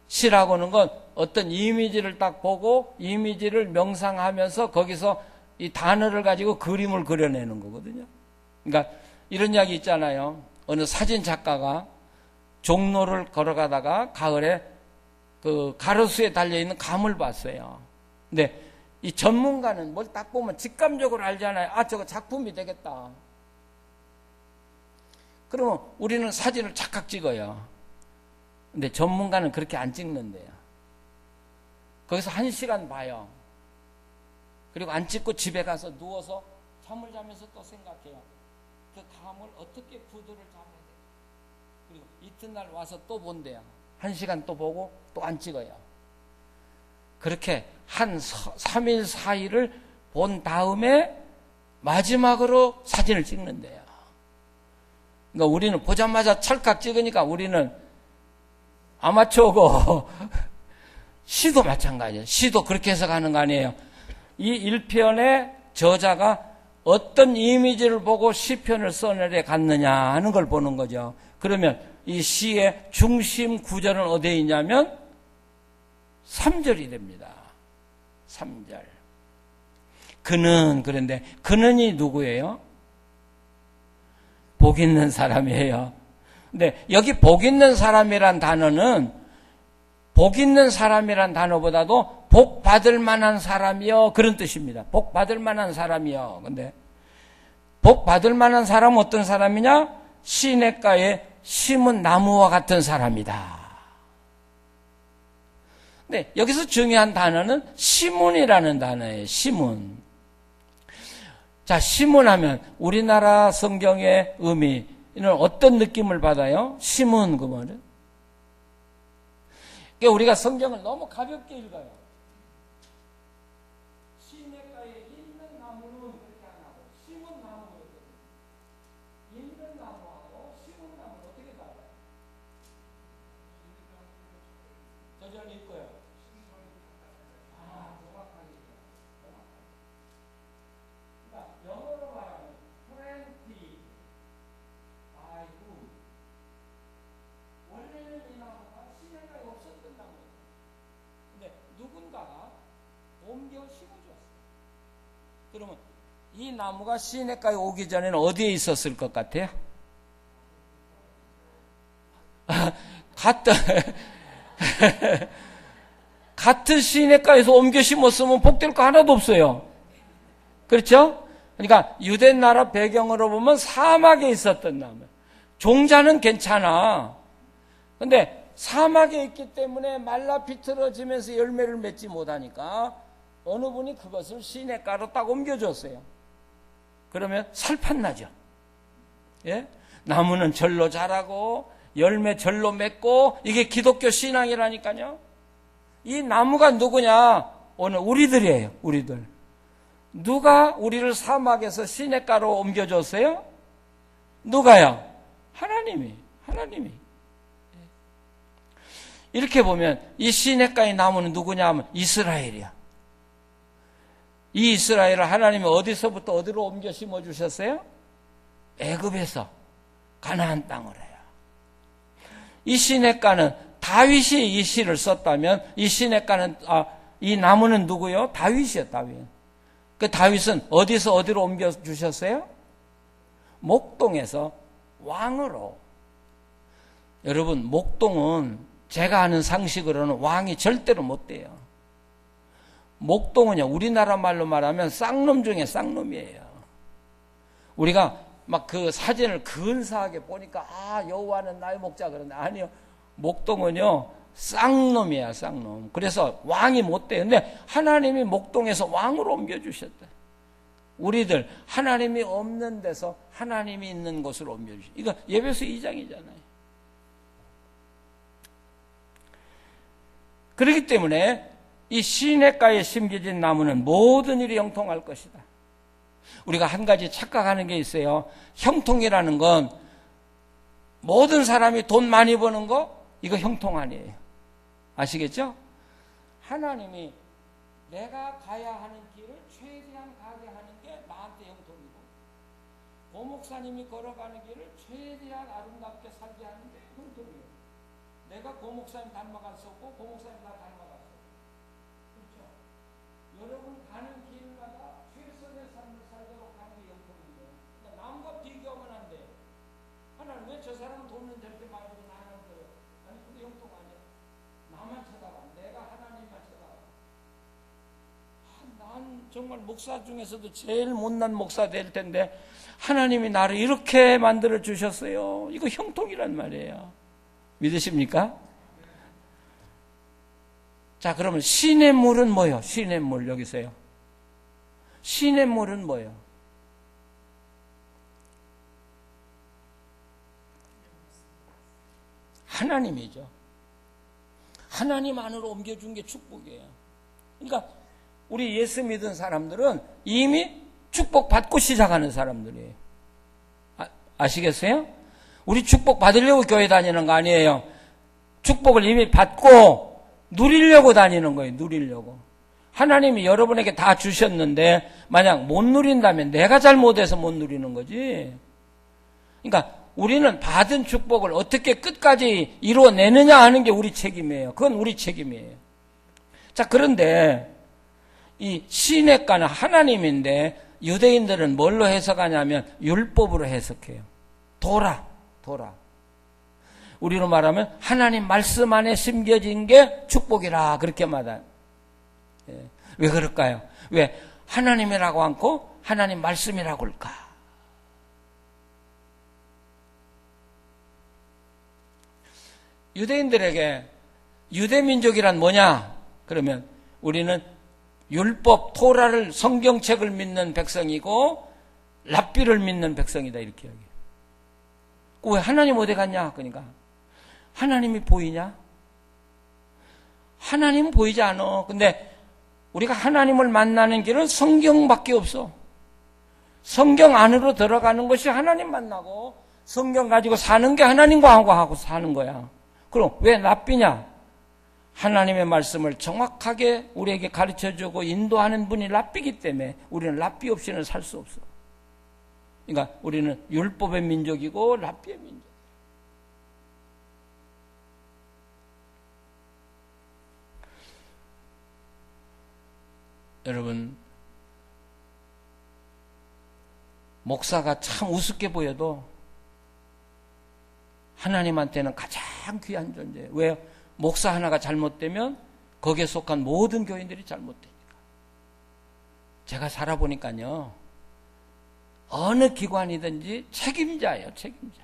시라고 하는 건 어떤 이미지를 딱 보고 이미지를 명상하면서 거기서 이 단어를 가지고 그림을 그려내는 거거든요. 그러니까 이런 이야기 있잖아요. 어느 사진 작가가 종로를 걸어가다가 가을에 그 가로수에 달려있는 감을 봤어요. 근데 이 전문가는 뭘 딱 보면 직감적으로 알잖아요. 아, 저거 작품이 되겠다. 그러면 우리는 사진을 착각 찍어요. 근데 전문가는 그렇게 안 찍는데요. 거기서 1시간 봐요. 그리고 안 찍고 집에 가서 누워서 잠을 자면서 또 생각해요. 그 감을 어떻게 구도를 잡아야 돼. 그리고 이튿날 와서 또 본대요. 1시간 또 보고 또 안 찍어요. 그렇게 한 3일, 4일을 본 다음에 마지막으로 사진을 찍는데요. 그러니까 우리는 보자마자 찰칵 찍으니까 우리는 아마추어고 시도 마찬가지예요. 시도 그렇게 해석하는 거 아니에요. 이 1편의 저자가 어떤 이미지를 보고 시편을 써내려 갔느냐 하는 걸 보는 거죠. 그러면 이 시의 중심 구절은 어디에 있냐면 3절이 됩니다. 3절. 그런데 그는이 누구예요? 복 있는 사람이에요. 근데 여기 복 있는 사람이란 단어는 복 있는 사람이란 단어보다도 복 받을 만한 사람이요. 그런 뜻입니다. 복 받을 만한 사람이요. 근데 복 받을 만한 사람은 어떤 사람이냐? 시냇가에 심은 나무와 같은 사람이다. 근데 여기서 중요한 단어는 시문이라는 단어예요. 시문. 자, 시문하면 우리나라 성경의 의미는 어떤 느낌을 받아요? 시문 그 말은. 그러니까 우리가 성경을 너무 가볍게 읽어요. 시냇가에 있는 나무는 그렇게 안 하고 심은 나무거든요. 있는 나무하고 심은 나무는 어떻게 달라요? 저절 읽고요. 정확하게. 그러니까 영어로 말하면 planted by who? 원래는 이 나무가 시냇가에 없었던 나무예요. 근데 누군가가 옮겨 심어줬어요. 그러면 이 나무가 시냇가에 오기 전에는 어디에 있었을 것 같아요? 같은 시냇가에서 옮겨 심었으면 복될 거 하나도 없어요. 그렇죠? 그러니까 유대 나라 배경으로 보면 사막에 있었던 나무. 종자는 괜찮아. 근데 사막에 있기 때문에 말라 비틀어지면서 열매를 맺지 못하니까 어느 분이 그것을 시냇가로 딱 옮겨줬어요. 그러면 살판나죠. 예? 나무는 절로 자라고 열매 절로 맺고 이게 기독교 신앙이라니까요. 이 나무가 누구냐? 오늘 우리들이에요. 우리들. 누가 우리를 사막에서 시냇가로 옮겨줬어요? 누가요? 하나님이. 이렇게 보면 이 시냇가의 나무는 누구냐 하면 이스라엘이야. 이 이스라엘을 하나님이 어디서부터 어디로 옮겨 심어주셨어요? 애굽에서 가나안 땅으로 해요. 이 시냇가는 다윗이 이 시를 썼다면 이 시냇가는 이 나무는 누구요? 다윗이요. 다윗. 그 다윗은 어디서 어디로 옮겨 주셨어요? 목동에서 왕으로. 여러분, 목동은 제가 아는 상식으로는 왕이 절대로 못 돼요. 목동은요, 우리나라 말로 말하면 쌍놈 중에 쌍놈이에요. 우리가 막 그 사진을 근사하게 보니까 여호와는 나의 목자 그런데 아니요. 목동은요 쌍놈이야. 쌍놈. 그래서 왕이 못 돼요. 근데 하나님이 목동에서 왕으로 옮겨주셨다. 우리들 하나님이 없는 데서 하나님이 있는 곳으로 옮겨주셨다. 이거 예배서 2장이잖아요. 그렇기 때문에 이 시냇가에 심겨진 나무는 모든 일이 형통할 것이다. 우리가 한 가지 착각하는 게 있어요. 형통이라는 건 모든 사람이 돈 많이 버는 거 이거 형통 아니에요. 아시겠죠? 하나님이 내가 가야 하는 길을 최대한 가게 하는 게 나한테 형통이고 고 목사님이 걸어가는 길을 최대한 아름답게 살게 하는 게 형통이에요. 내가 고 목사님 닮아갔었고 고 목사님 나 닮아갔어. 그렇죠? 여러분 가는 길마다 최선의 삶을 살도록 하는 게 형통이에요. 그러니까 남과 비교하면 안 돼요. 하나님 왜 저 사람은 돈은 저렇게 많이 벌고 나는 거예요? 아니 그게 형통 아니야. 나만 쳐다봐. 내가 하나님만 쳐다봐. 난 정말 목사 중에서도 제일 못난 목사 될 텐데 하나님이 나를 이렇게 만들어 주셨어요. 이거 형통이란 말이에요. 믿으십니까? 자, 그러면 시냇물은 뭐예요? 시냇물 여기서요. 시냇물은 뭐예요? 하나님이죠. 하나님 안으로 옮겨준 게 축복이에요. 그러니까 우리 예수 믿은 사람들은 이미 축복받고 시작하는 사람들이에요. 아시겠어요? 우리 축복 받으려고 교회 다니는 거 아니에요. 축복을 이미 받고 누리려고 다니는 거예요. 누리려고. 하나님이 여러분에게 다 주셨는데 만약 못 누린다면 내가 잘못해서 못 누리는 거지. 그러니까 우리는 받은 축복을 어떻게 끝까지 이루어내느냐 하는 게 우리 책임이에요. 그건 우리 책임이에요. 자, 그런데 이 시냇가는 하나님인데 유대인들은 뭘로 해석하냐면 율법으로 해석해요. 도라. 우리로 말하면 하나님 말씀 안에 심겨진 게 축복이라 그렇게 말해요. 왜 그럴까요? 왜 하나님이라고 않고 하나님 말씀이라고 할까? 유대인들에게 유대민족이란 뭐냐? 그러면 우리는 율법, 토라를, 성경책을 믿는 백성이고 랍비를 믿는 백성이다 이렇게 이야기해요. 왜 하나님 어디 갔냐? 그러니까 하나님이 보이냐? 하나님은 보이지 않아. 근데 우리가 하나님을 만나는 길은 성경밖에 없어. 성경 안으로 들어가는 것이 하나님 만나고 성경 가지고 사는 게 하나님과 하고 사는 거야. 그럼 왜 랍비냐? 하나님의 말씀을 정확하게 우리에게 가르쳐주고 인도하는 분이 랍비이기 때문에 우리는 랍비 없이는 살 수 없어. 그러니까 우리는 율법의 민족이고 랍비의 민족. 여러분, 목사가 참 우습게 보여도 하나님한테는 가장 귀한 존재예요. 왜요? 목사 하나가 잘못되면 거기에 속한 모든 교인들이 잘못되니까. 제가 살아보니까요, 어느 기관이든지 책임자예요, 책임자.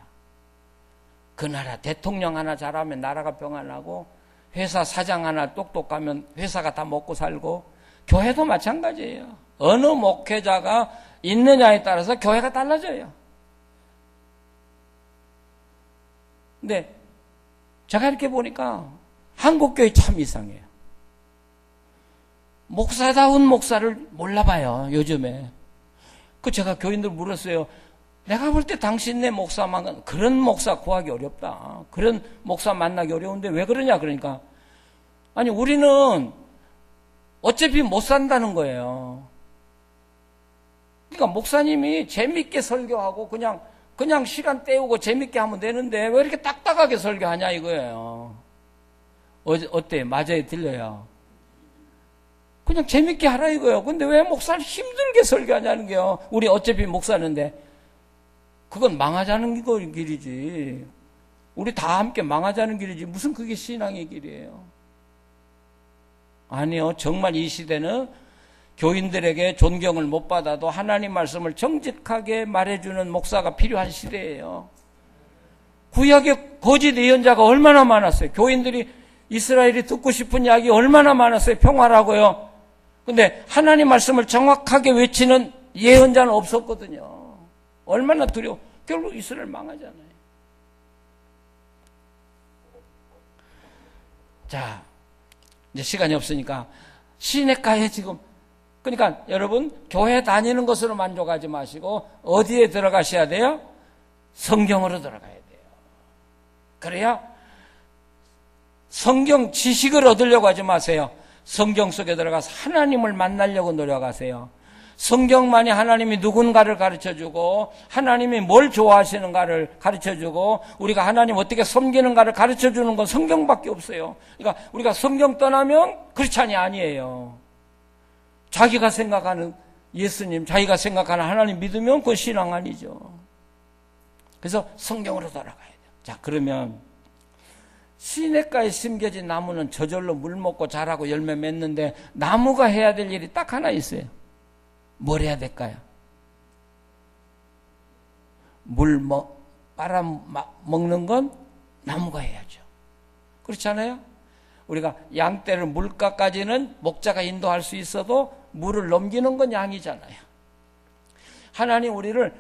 그 나라 대통령 하나 잘하면 나라가 평안하고, 회사 사장 하나 똑똑하면 회사가 다 먹고 살고, 교회도 마찬가지예요. 어느 목회자가 있느냐에 따라서 교회가 달라져요. 근데 제가 이렇게 보니까 한국교회 참 이상해요. 목사다운 목사를 몰라봐요, 요즘에. 제가 교인들 물었어요. 내가 볼 때 당신네 목사만, 그런 목사 구하기 어렵다. 그런 목사 만나기 어려운데 왜 그러냐? 그러니까, 아니, 우리는 어차피 못 산다는 거예요. 그러니까 목사님이 재밌게 설교하고 그냥 시간 때우고 재밌게 하면 되는데 왜 이렇게 딱딱하게 설교하냐 이거예요. 어때? 맞아요? 들려요? 그냥 재밌게 하라 이거예요. 근데 왜 목사를 힘들게 설교하냐는 게요. 우리 어차피 목사는데 그건 망하자는 길이지. 우리 다 함께 망하자는 길이지 무슨 그게 신앙의 길이에요. 아니요. 정말 이 시대는 교인들에게 존경을 못 받아도 하나님 말씀을 정직하게 말해주는 목사가 필요한 시대예요. 구약에 거짓 예언자가 얼마나 많았어요. 교인들이 이스라엘이 듣고 싶은 이야기 얼마나 많았어요. 평화라고요. 근데 하나님 말씀을 정확하게 외치는 예언자는 없었거든요. 얼마나 두려워. 결국 이스라엘 망하잖아요. 자, 이제 시간이 없으니까 시냇가에 지금, 그러니까 여러분 교회 다니는 것으로 만족하지 마시고 어디에 들어가셔야 돼요? 성경으로 들어가야 돼요. 그래야 성경 지식을 얻으려고 하지 마세요. 성경 속에 들어가서 하나님을 만나려고 노력하세요. 성경만이 하나님이 누군가를 가르쳐주고 하나님이 뭘 좋아하시는가를 가르쳐주고 우리가 하나님 어떻게 섬기는가를 가르쳐주는 건 성경밖에 없어요. 그러니까 우리가 성경 떠나면 크리스찬이 아니에요. 자기가 생각하는 예수님, 자기가 생각하는 하나님 믿으면 그건 신앙 아니죠. 그래서 성경으로 돌아가야 돼요. 자, 그러면 시냇가에 심겨진 나무는 저절로 물 먹고 자라고 열매 맺는데 나무가 해야 될 일이 딱 하나 있어요. 뭘 해야 될까요? 물 빨아 먹는 건 나무가 해야죠. 그렇지 않아요? 우리가 양떼를 물가까지는 목자가 인도할 수 있어도 물을 넘기는 건 양이잖아요. 하나님 우리를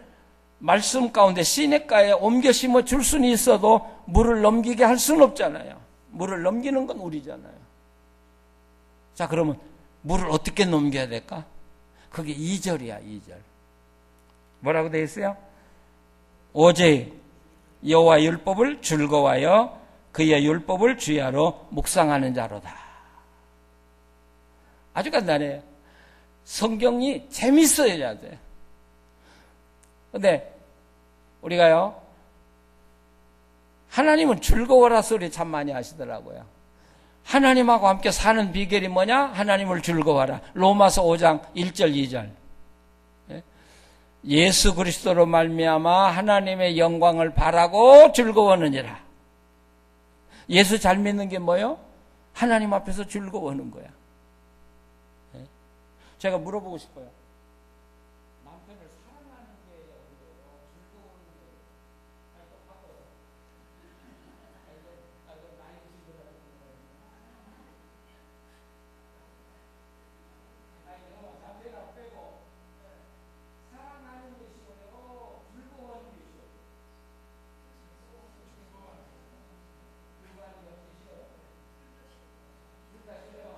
말씀 가운데 시냇가에 옮겨 심어 줄 수는 있어도 물을 넘기게 할 수는 없잖아요. 물을 넘기는 건 우리잖아요. 자, 그러면 물을 어떻게 넘겨야 될까? 그게 2절이야, 2절. 뭐라고 되어 있어요? 오직 여호와 율법을 즐거워하여 그의 율법을 주야로 묵상하는 자로다. 아주 간단해요. 성경이 재밌어야 돼. 근데 우리가요, 하나님은 즐거워라 소리 참 많이 하시더라고요. 하나님하고 함께 사는 비결이 뭐냐? 하나님을 즐거워하라. 로마서 5장 1절 2절. 예수 그리스도로 말미암아 하나님의 영광을 바라고 즐거워하느니라. 예수 잘 믿는 게 뭐예요? 하나님 앞에서 즐거워하는 거야. 제가 물어보고 싶어요. 남편을 사랑하는 게 어려워요? 즐거워하는 게 어려워요? 아니, 또 바꿔요. 아이고, 나이 드시더라고요. 아니, 여러분, 남편이랑 빼고, 사랑하는 것이 어려워? 즐거워하는 것이 어려워? 즐거워하는 것이 싫어요? 둘 다 싫어요?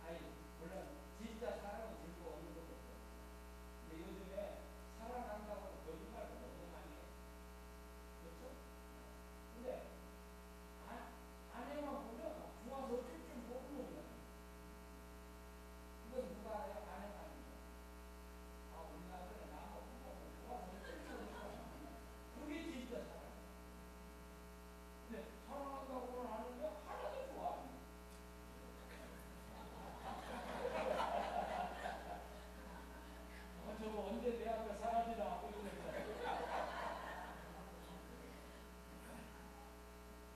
아니, 물론 진짜 사랑은 즐거워하는 거거든요. 근데 요즘에 사랑한다고 거짓말을 너무 많이 해. 그렇죠? 근데 아내만 보면 좋아서 어쩔 줄 모르는 거야. 그건 누가 알아요? 아내가 아니죠. 우리나라는 나하고 부모는 좋아서 어쩔 줄 모르는 거야. 그게 진짜 사랑. 근데 사랑한다고는 하는데 하나도 좋아하는 거야. 저거 언제 내 앞에 사라지나 하고 있는데.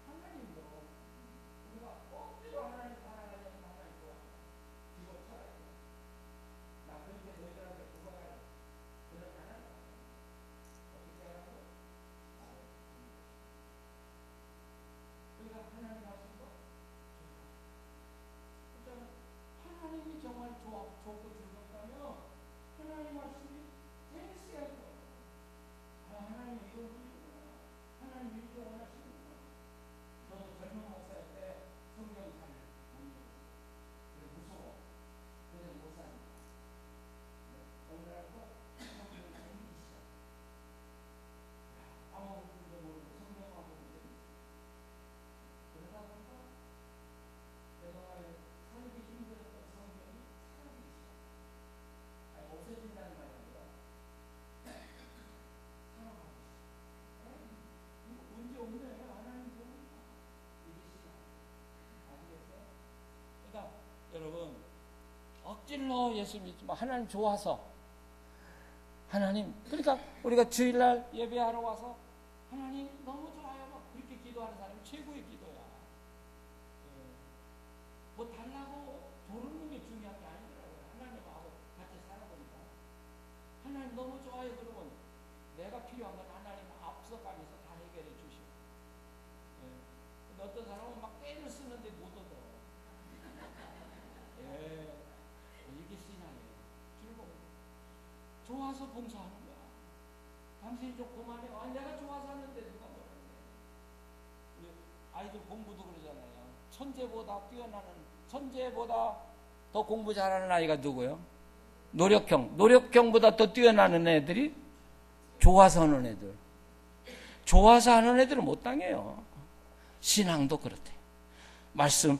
하나님도 우리가 억지로 하나님 사랑하려면 하나님 좋아. 기본 살아야 돼. 나 그렇게 너희들한테 구박하라. 그러지 않아? 어떻게 하라고? 그러니까 하나님 말씀도 그렇잖아. 하나님이 정말 좋고 즐겁다면 하나님 말씀이 재밌어야 할 거야. 하나님이 이런 분이구나. 하나님이 이렇게 원하시는구나. 저도 젊은 목사일 때 성경 잘 못 읽었어요. 그래 무서워. 그래서 못 삽니다. 어느 날부터 성경을 잘 읽기 시작. 아무것도 모르고 성경만 보면 재밌어. 그러다 보니까 그동안에 살기 힘들었던 성경이 사라지기 시작. 아니 없어진다는 말이 아니라 살아가고 있어. 이거 문제 없네. 하나님 보니까 이게 신앙. 아시겠어요? 그러니까 여러분 억질로 예수 믿지만 하나님 좋아서 하나님, 그러니까 우리가 주일날 예배하러 와서 하나님 너무 좋아요 막 그렇게 기도하는 사람이 최고의 기도야. 뭐 달라고 조르는 게 중요한 게 아니더라고요. 하나님하고 같이 살아보니까 하나님 너무 좋아요 그러면 내가 필요한 건 하나님 앞서가면서 다 해결해 주시고. 근데 어떤 사람은 막 때를 쓰는데 못 얻어. 이게 신앙이에요. 즐거운 거. 좋아서 봉사하는 거야. 당신이 좀 그만해. 내가 좋아서 하는데 누가 뭐라 그래. 우리 아이들 공부도 그러잖아요. 천재보다 더 공부 잘하는 아이가 누구요? 노력형보다 더 뛰어나는 애들이 좋아서 하는 애들. 좋아서 하는 애들은 못 당해요. 신앙도 그렇대요. 말씀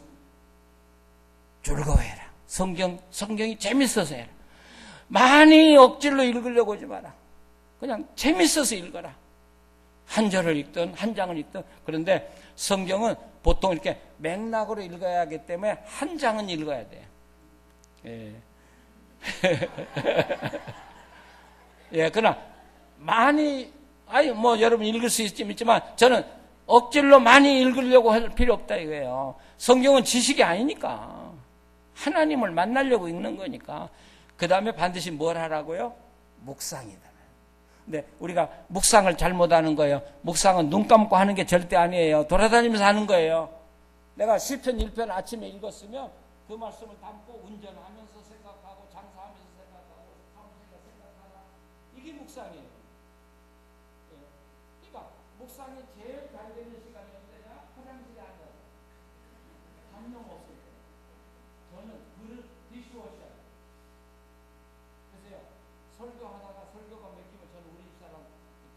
즐거워해라. 성경이 재밌어서 해라. 많이 억지로 읽으려고 하지 마라. 그냥 재밌어서 읽어라. 한 절을 읽든 한 장을 읽든. 그런데 성경은 보통 이렇게 맥락으로 읽어야 하기 때문에 한 장은 읽어야 돼요. 그러나 많이 여러분 읽을 수 있지만 저는 억지로 많이 읽으려고 할 필요 없다 이거예요. 성경은 지식이 아니니까 하나님을 만나려고 읽는 거니까. 그 다음에 반드시 뭘 하라고요? 묵상이다. 근데 우리가 묵상을 잘못하는 거예요. 묵상은 눈 감고 하는 게 절대 아니에요. 돌아다니면서 하는 거예요. 내가 시편 1편 아침에 읽었으면 그 말씀을 담고 운전하면서 생각하고 장사하면서 생각하고 사무실에서 생각하라. 이게 묵상이에요. 그러니까 묵상이 제일 잘 되는 시간이 언제냐? 화장실에 앉아서 담요 없을 때 저는 그릇 디시워셔. 그래서요 설교하다가 설교가 맥히면 저는 우리 집사람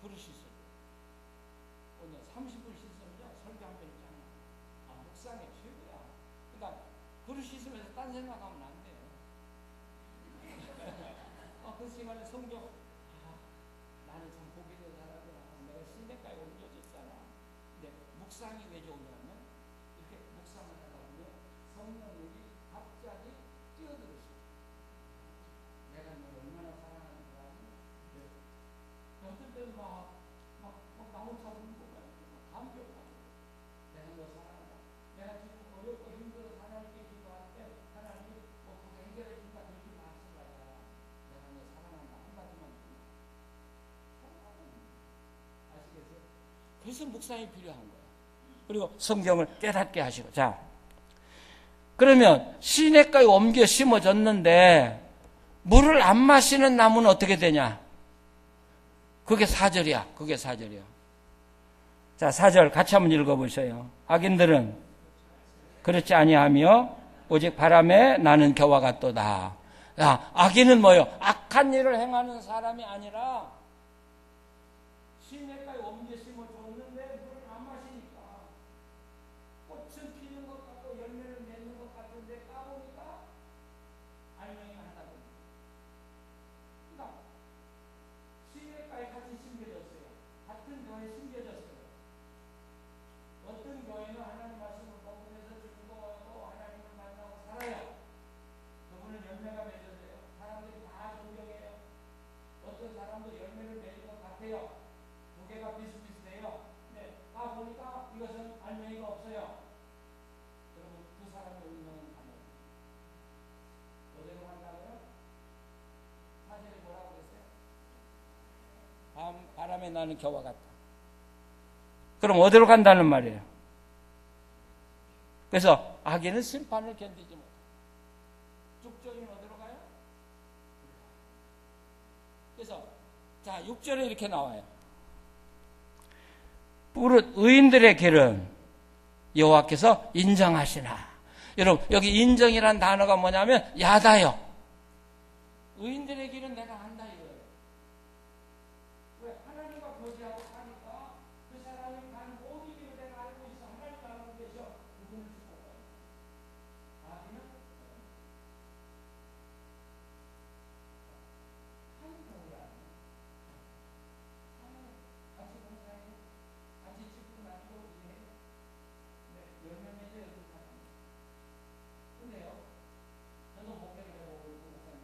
그릇 씻어요. 오늘 30분 씻으면요 설교 한 번 있잖아요. 아 묵상이 최고야. 그러니까 그릇 씻으면서 딴 생각하면 안 돼요. 그 시간에 성경 나는 참 보기도 잘하구나. 내가 시내가에 옮겨졌잖아. 근데 묵상이 왜 좋냐면 이렇게 묵상을 하다 보면 성령님이 갑자기 뛰어들으시죠. 내가 너 얼마나 사랑하는지 아니? 네. 어떤 때는 막 나무 타고 감격하고 내가 너 사랑한다. 내가 지금 어렵고 힘들어서 하나님께 기도할 때 하나님이 뭐 그거 해결해 준다 그렇게 말씀하잖아. 내가 너 사랑한다 한마디만 아시겠어요? 그래서 묵상이 필요한 거예요. 그리고 성경을 깨닫게 하시고. 자, 그러면 시냇가에 옮겨 심어졌는데 물을 안 마시는 나무는 어떻게 되냐? 그게 4절이야. 그게 4절이야. 자, 4절 같이 한번 읽어보세요. 악인들은 그렇지 아니하며 오직 바람에 나는 겨와 같도다. 야, 악인은 뭐예요? 악한 일을 행하는 사람이 아니라 시냇가에 옮겨 심어줬는데 물을 안 마시니까 꽃은 피는 것 같고 열매를 맺는 것 같은데 까보니까 알맹이가 하나 더. 그러니까 시냇가에 같이 심겨졌어요. 같은 교회에 심겨졌어요. 어떤 교회는 하나님 말씀을 먹으면서 즐거워하고 하나님을 만나고 살아요. 그분은 열매가 맺어져요. 사람들이 다 존경해요. 어떤 사람도 열매를 맺는 것 같아요. 두 개가 비슷비슷해요. 네, 다 보니까 이것은 알맹이가 없어요. 여러분, 두 사람의 운명은 달라요. 어디로 간다고요? 사실이 뭐라고 그랬어요? 바람에 나는 겨와 같다. 그럼 어디로 간다는 말이에요? 그래서 악인은 심판을 견디지 못해. 죽정이는 어디로 가요? 그래서 자 6절에 이렇게 나와요. 의인들의 길은 여호와께서 인정하시나. 여러분 여기 인정이란 단어가 뭐냐면 야다요. 의인들의 길은 내가 안다 이거예요. 왜? 하나님과 거지하고 사니까 그 사람이 가는 모든 길을 내가 알고 있어. 하나님 알고 계셔. 그분을 축복해요. 아기는 한국이야. 같이 공사해요. 같이 집도 나누고 일해요. 네, 열몇 년째 여기 살아요. 근데요, 저도 목회를 해보고 있고 목사님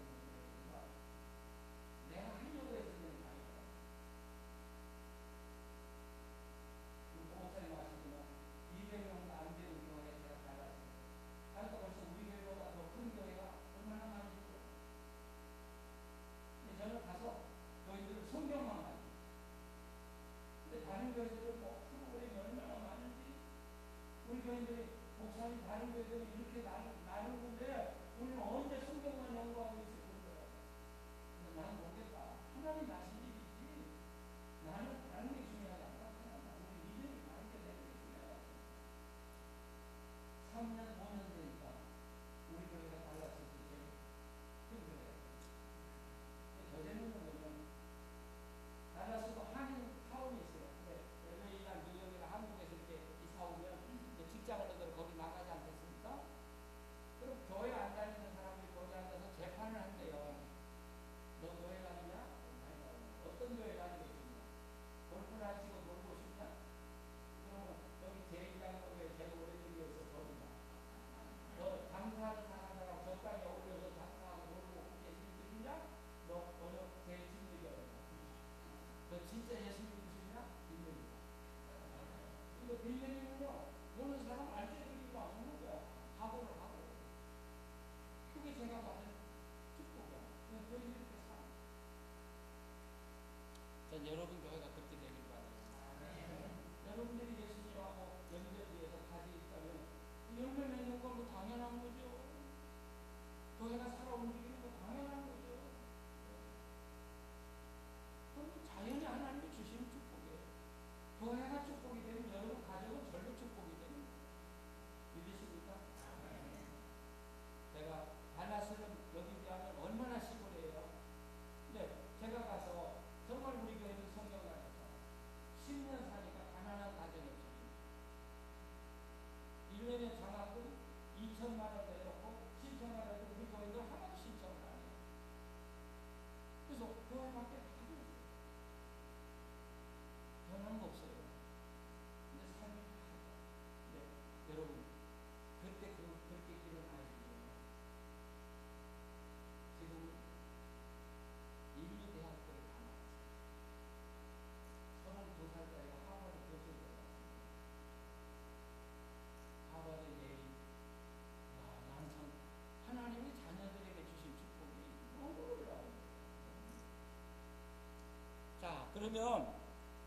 그러면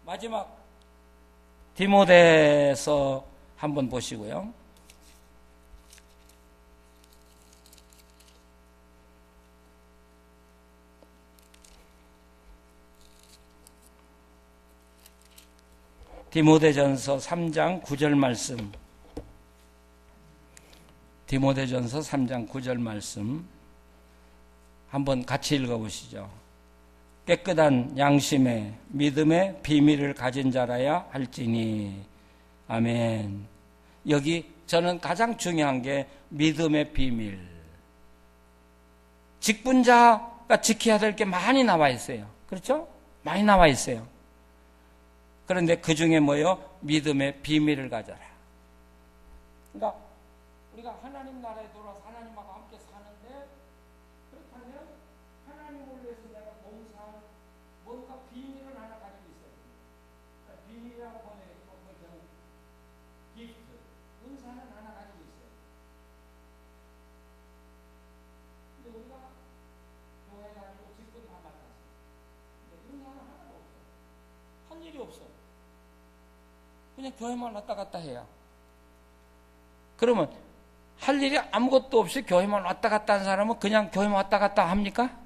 마지막 디모데서 한번 보시고요. 디모데전서 3장 9절 말씀. 디모데전서 3장 9절 말씀 한번 같이 읽어보시죠. 깨끗한 양심에 믿음의 비밀을 가진 자라야 할지니. 아멘. 여기 저는 가장 중요한 게 믿음의 비밀. 직분자가 지켜야 될 게 많이 나와 있어요. 그렇죠? 많이 나와 있어요. 그런데 그 중에 뭐요? 믿음의 비밀을 가져라. 그러니까 우리가 하나님 나라에 들어와서 하나님하고 함께 사는데, 그렇다면 하나님을 위해서 내가 봉사한 뭔가 비밀을 하나 가지고 있어요. 그러니까 비밀이라고 보내는 저는 기프트, 은사는 하나 가지고 있어요. 근데 우리가 교회 다니고 직분 다 맡았어요. 근데 은사는 하나도 없어. 할 일이 없어. 그냥 교회만 왔다 갔다 해요. 그러면 할 일이 아무것도 없이 교회만 왔다 갔다 하는 사람은 그냥 교회만 왔다 갔다 합니까?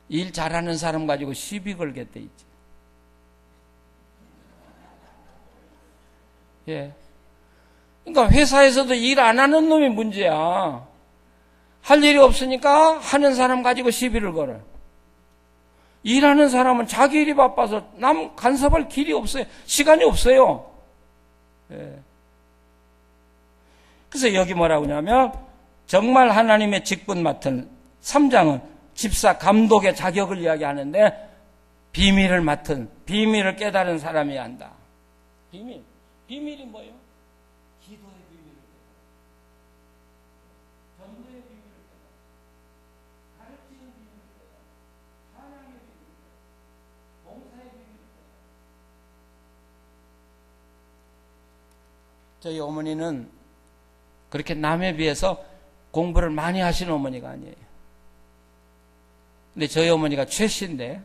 일 잘하는 사람 가지고 시비 걸겠대 있지. 예. 그러니까 회사에서도 일 안 하는 놈이 문제야. 할 일이 없으니까 하는 사람 가지고 시비를 걸어. 일하는 사람은 자기 일이 바빠서 남 간섭할 길이 없어요. 시간이 없어요. 예. 그래서 여기 뭐라고 하냐면 정말 하나님의 직분 맡은 3장은 집사 감독의 자격을 이야기하는데 비밀을 맡은, 비밀을 깨달은 사람이어야 한다. 비밀이 뭐예요? 기도의 비밀을 깨달아. 전도의 비밀을 깨달아. 가르치는 비밀을 깨달아. 사랑의 비밀을 깨달아. 봉사의 비밀을 깨달아. 저희 어머니는 그렇게 남에 비해서 공부를 많이 하시는 어머니가 아니에요. 근데 저희 어머니가 최 씨인데,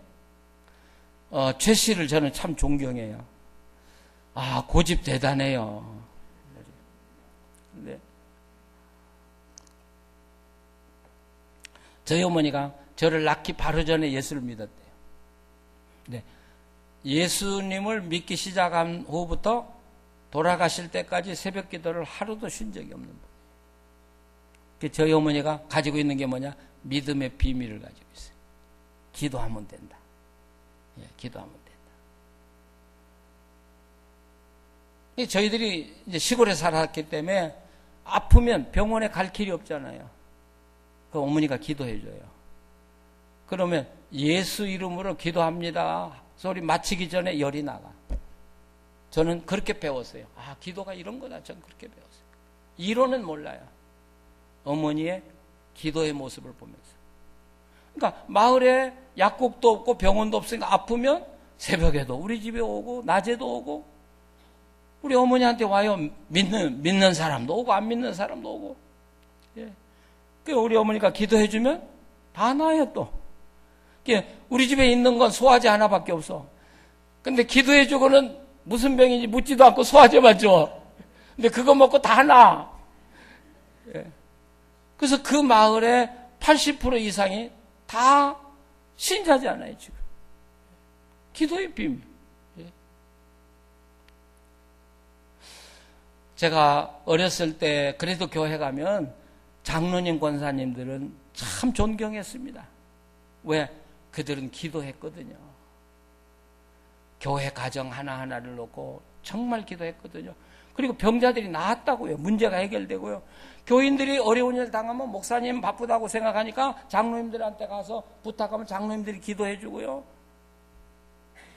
최 씨를 저는 참 존경해요. 아, 고집 대단해요. 근데 저희 어머니가 저를 낳기 바로 전에 예수를 믿었대요. 근데 예수님을 믿기 시작한 후부터 돌아가실 때까지 새벽 기도를 하루도 쉰 적이 없는 분이에요. 저희 어머니가 가지고 있는 게 뭐냐? 믿음의 비밀을 가지고 있어요. 기도하면 된다. 예, 기도하면 된다. 저희들이 이제 시골에 살았기 때문에 아프면 병원에 갈 길이 없잖아요. 그 어머니가 기도해줘요. 그러면 예수 이름으로 기도합니다 소리 마치기 전에 열이 나가. 저는 그렇게 배웠어요. 아, 기도가 이런 거다. 저는 그렇게 배웠어요. 이론은 몰라요. 어머니의 기도의 모습을 보면서. 그러니까 마을에 약국도 없고 병원도 없으니까 아프면 새벽에도 우리 집에 오고 낮에도 오고 우리 어머니한테 와요. 믿는 사람도 오고 안 믿는 사람도 오고. 예. 우리 어머니가 기도해주면 다 나아요 또. 우리 집에 있는 건 소화제 하나밖에 없어. 근데 기도해주고는 무슨 병인지 묻지도 않고 소화제만 줘. 근데 그거 먹고 다 나. 예. 그래서 그 마을의 80% 이상이 다 신자잖아요, 지금. 기도의 비밀. 예. 제가 어렸을 때 그래도 교회 가면 장로님, 권사님들은 참 존경했습니다. 왜? 그들은 기도했거든요. 교회 가정 하나하나를 놓고 정말 기도했거든요. 그리고 병자들이 나았다고요. 문제가 해결되고요. 교인들이 어려운 일 당하면 목사님 바쁘다고 생각하니까 장로님들한테 가서 부탁하면 장로님들이 기도해 주고요.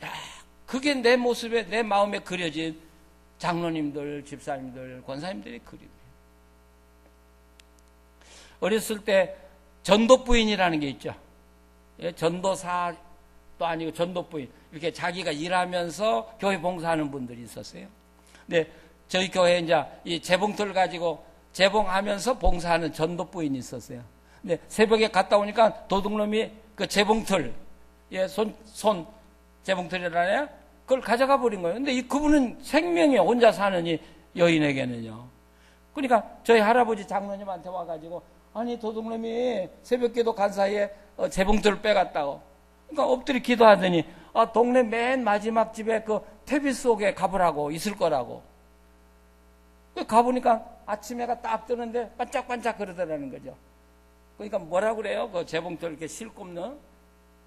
야, 그게 내 모습에, 내 마음에 그려진 장로님들, 집사님들, 권사님들의 그림이에요. 어렸을 때 전도부인이라는 게 있죠. 예, 전도사도 아니고 전도부인. 이렇게 자기가 일하면서 교회 봉사하는 분들이 있었어요. 근데 저희 교회에 이제 이 재봉틀 가지고 재봉하면서 봉사하는 전도부인이 있었어요. 근데 새벽에 갔다 오니까 도둑놈이 그 재봉틀 예, 손 재봉틀이라네. 그걸 가져가 버린 거예요. 근데 그분은 생명이 혼자 사는 이 여인에게는요. 그러니까 저희 할아버지 장로님한테 와가지고, 아니 도둑놈이 새벽기도 간 사이에 재봉틀을 빼갔다고. 그러니까 엎드려 기도하더니, 동네 맨 마지막 집에 그 퇴비 속에 가보라고 있을 거라고. 가보니까 아침에가 딱 뜨는데 반짝반짝 그러더라는 거죠. 그러니까 뭐라 그래요? 그 재봉틀 이렇게 실 꼽는.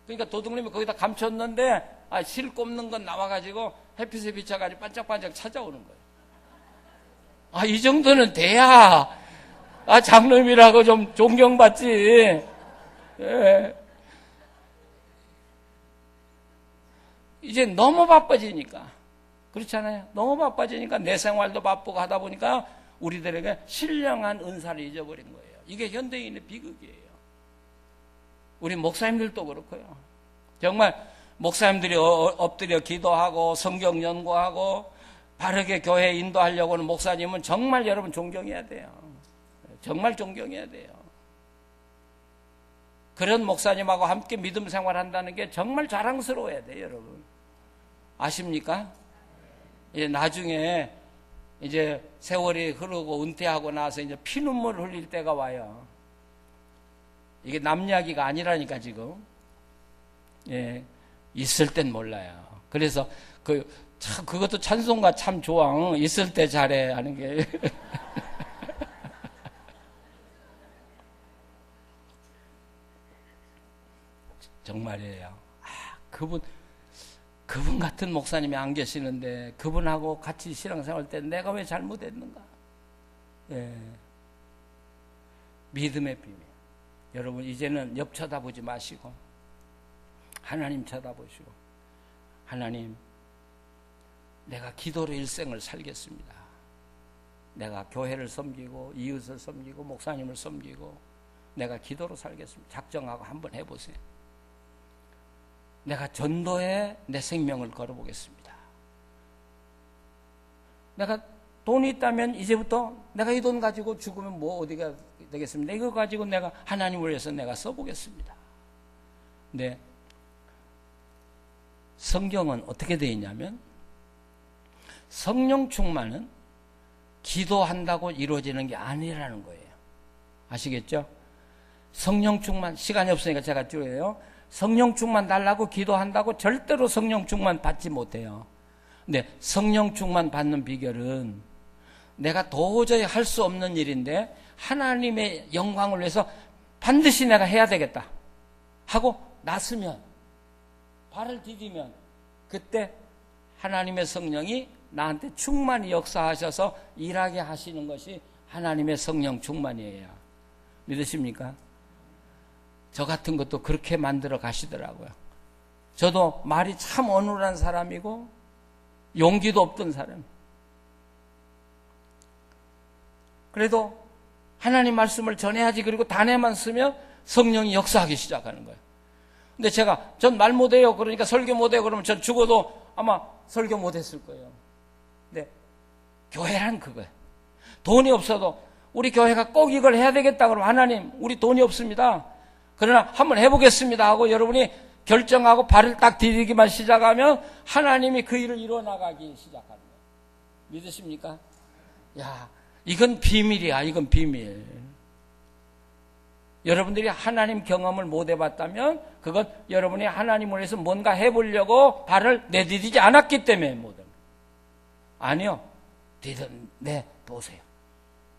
그러니까 도둑님이 거기다 감췄는데, 실 꼽는 건 나와가지고 햇빛에 비춰가지고 반짝반짝 찾아오는 거예요. 이 정도는 돼야, 장로님이라고 좀 존경받지. 예. 이제 너무 바빠지니까. 그렇잖아요. 너무 바빠지니까 내 생활도 바쁘고 하다 보니까 우리들에게 신령한 은사를 잊어버린 거예요. 이게 현대인의 비극이에요. 우리 목사님들도 그렇고요. 정말 목사님들이 엎드려 기도하고 성경 연구하고 바르게 교회 인도하려고는 목사님은 정말 여러분 존경해야 돼요. 정말 존경해야 돼요. 그런 목사님하고 함께 믿음 생활한다는 게 정말 자랑스러워야 돼요, 여러분. 아십니까? 나중에 이제 세월이 흐르고 은퇴하고 나서 이제 피눈물 흘릴 때가 와요. 이게 남 이야기가 아니라니까 지금. 예, 있을 땐 몰라요. 그래서 그것도 찬송가 참 좋아. 있을 때 잘해 하는 게. 정말이에요. 그분 같은 목사님이 안 계시는데 그분하고 같이 신앙생활 때 내가 왜 잘못했는가? 예. 믿음의 비밀. 여러분 이제는 옆 쳐다보지 마시고 하나님 쳐다보시고, 하나님, 내가 기도로 일생을 살겠습니다. 내가 교회를 섬기고 이웃을 섬기고 목사님을 섬기고 내가 기도로 살겠습니다. 작정하고 한번 해보세요. 내가 전도에 내 생명을 걸어보겠습니다. 내가 돈이 있다면 이제부터 내가 이 돈 가지고 죽으면 뭐 어디가 되겠습니까? 이거 가지고 내가 하나님을 위해서 내가 써보겠습니다. 네. 성경은 어떻게 되어 있냐면 성령 충만은 기도한다고 이루어지는 게 아니라는 거예요. 아시겠죠? 성령 충만, 시간이 없으니까 제가 줄여요. 성령 충만 달라고 기도한다고 절대로 성령 충만 받지 못해요. 근데 성령 충만 받는 비결은 내가 도저히 할 수 없는 일인데 하나님의 영광을 위해서 반드시 내가 해야 되겠다 하고 나서면, 발을 디디면 그때 하나님의 성령이 나한테 충만히 역사하셔서 일하게 하시는 것이 하나님의 성령 충만이에요. 믿으십니까? 저 같은 것도 그렇게 만들어 가시더라고요. 저도 말이 참 어눌한 사람이고 용기도 없던 사람. 그래도 하나님 말씀을 전해야지. 그리고 단에만 쓰면 성령이 역사하기 시작하는 거예요. 근데 전 말 못해요. 그러니까 설교 못해요. 그러면 전 죽어도 아마 설교 못했을 거예요. 근데 교회란 그거예요. 돈이 없어도 우리 교회가 꼭 이걸 해야 되겠다 그러면 하나님, 우리 돈이 없습니다. 그러나 한번 해보겠습니다 하고 여러분이 결정하고 발을 딱 디디기만 시작하면 하나님이 그 일을 이뤄나가기 시작하는 거예요. 믿으십니까? 야, 이건 비밀이야. 이건 비밀. 여러분들이 하나님 경험을 못 해봤다면 그건 여러분이 하나님을 위해서 뭔가 해보려고 발을 내디디지 않았기 때문에 못 합니다. 아니요. 보세요.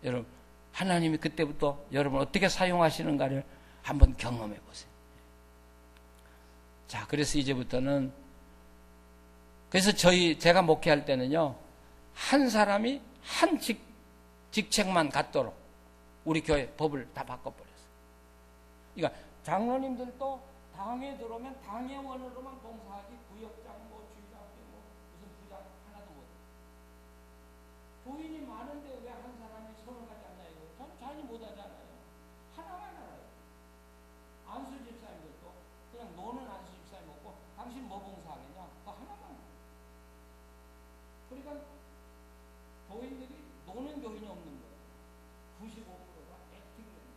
여러분, 하나님이 그때부터 여러분 어떻게 사용하시는가를 한번 경험해 보세요. 자, 그래서 이제부터는, 그래서 제가 목회할 때는요, 한 사람이 한 직책만 갖도록 우리 교회 법을 다 바꿔버렸어요. 그러니까 장로님들도 당에 들어오면 당회원으로만 봉사하지 구역장, 주의장, 무슨 부장 하나도 못해요. 교인이 많은데 왜 한 사람이 서로 가지 않냐 이거. 저는 자주 못하잖아요. 하나만 알아요. 안수 집사님들도 그냥 노는 안수 집사님 없고 당신 뭐 봉사하겠냐? 그거 하나만. 그러니까 교인들이 노는 교인이 없는 거예요. 95%가 액팅을 해요.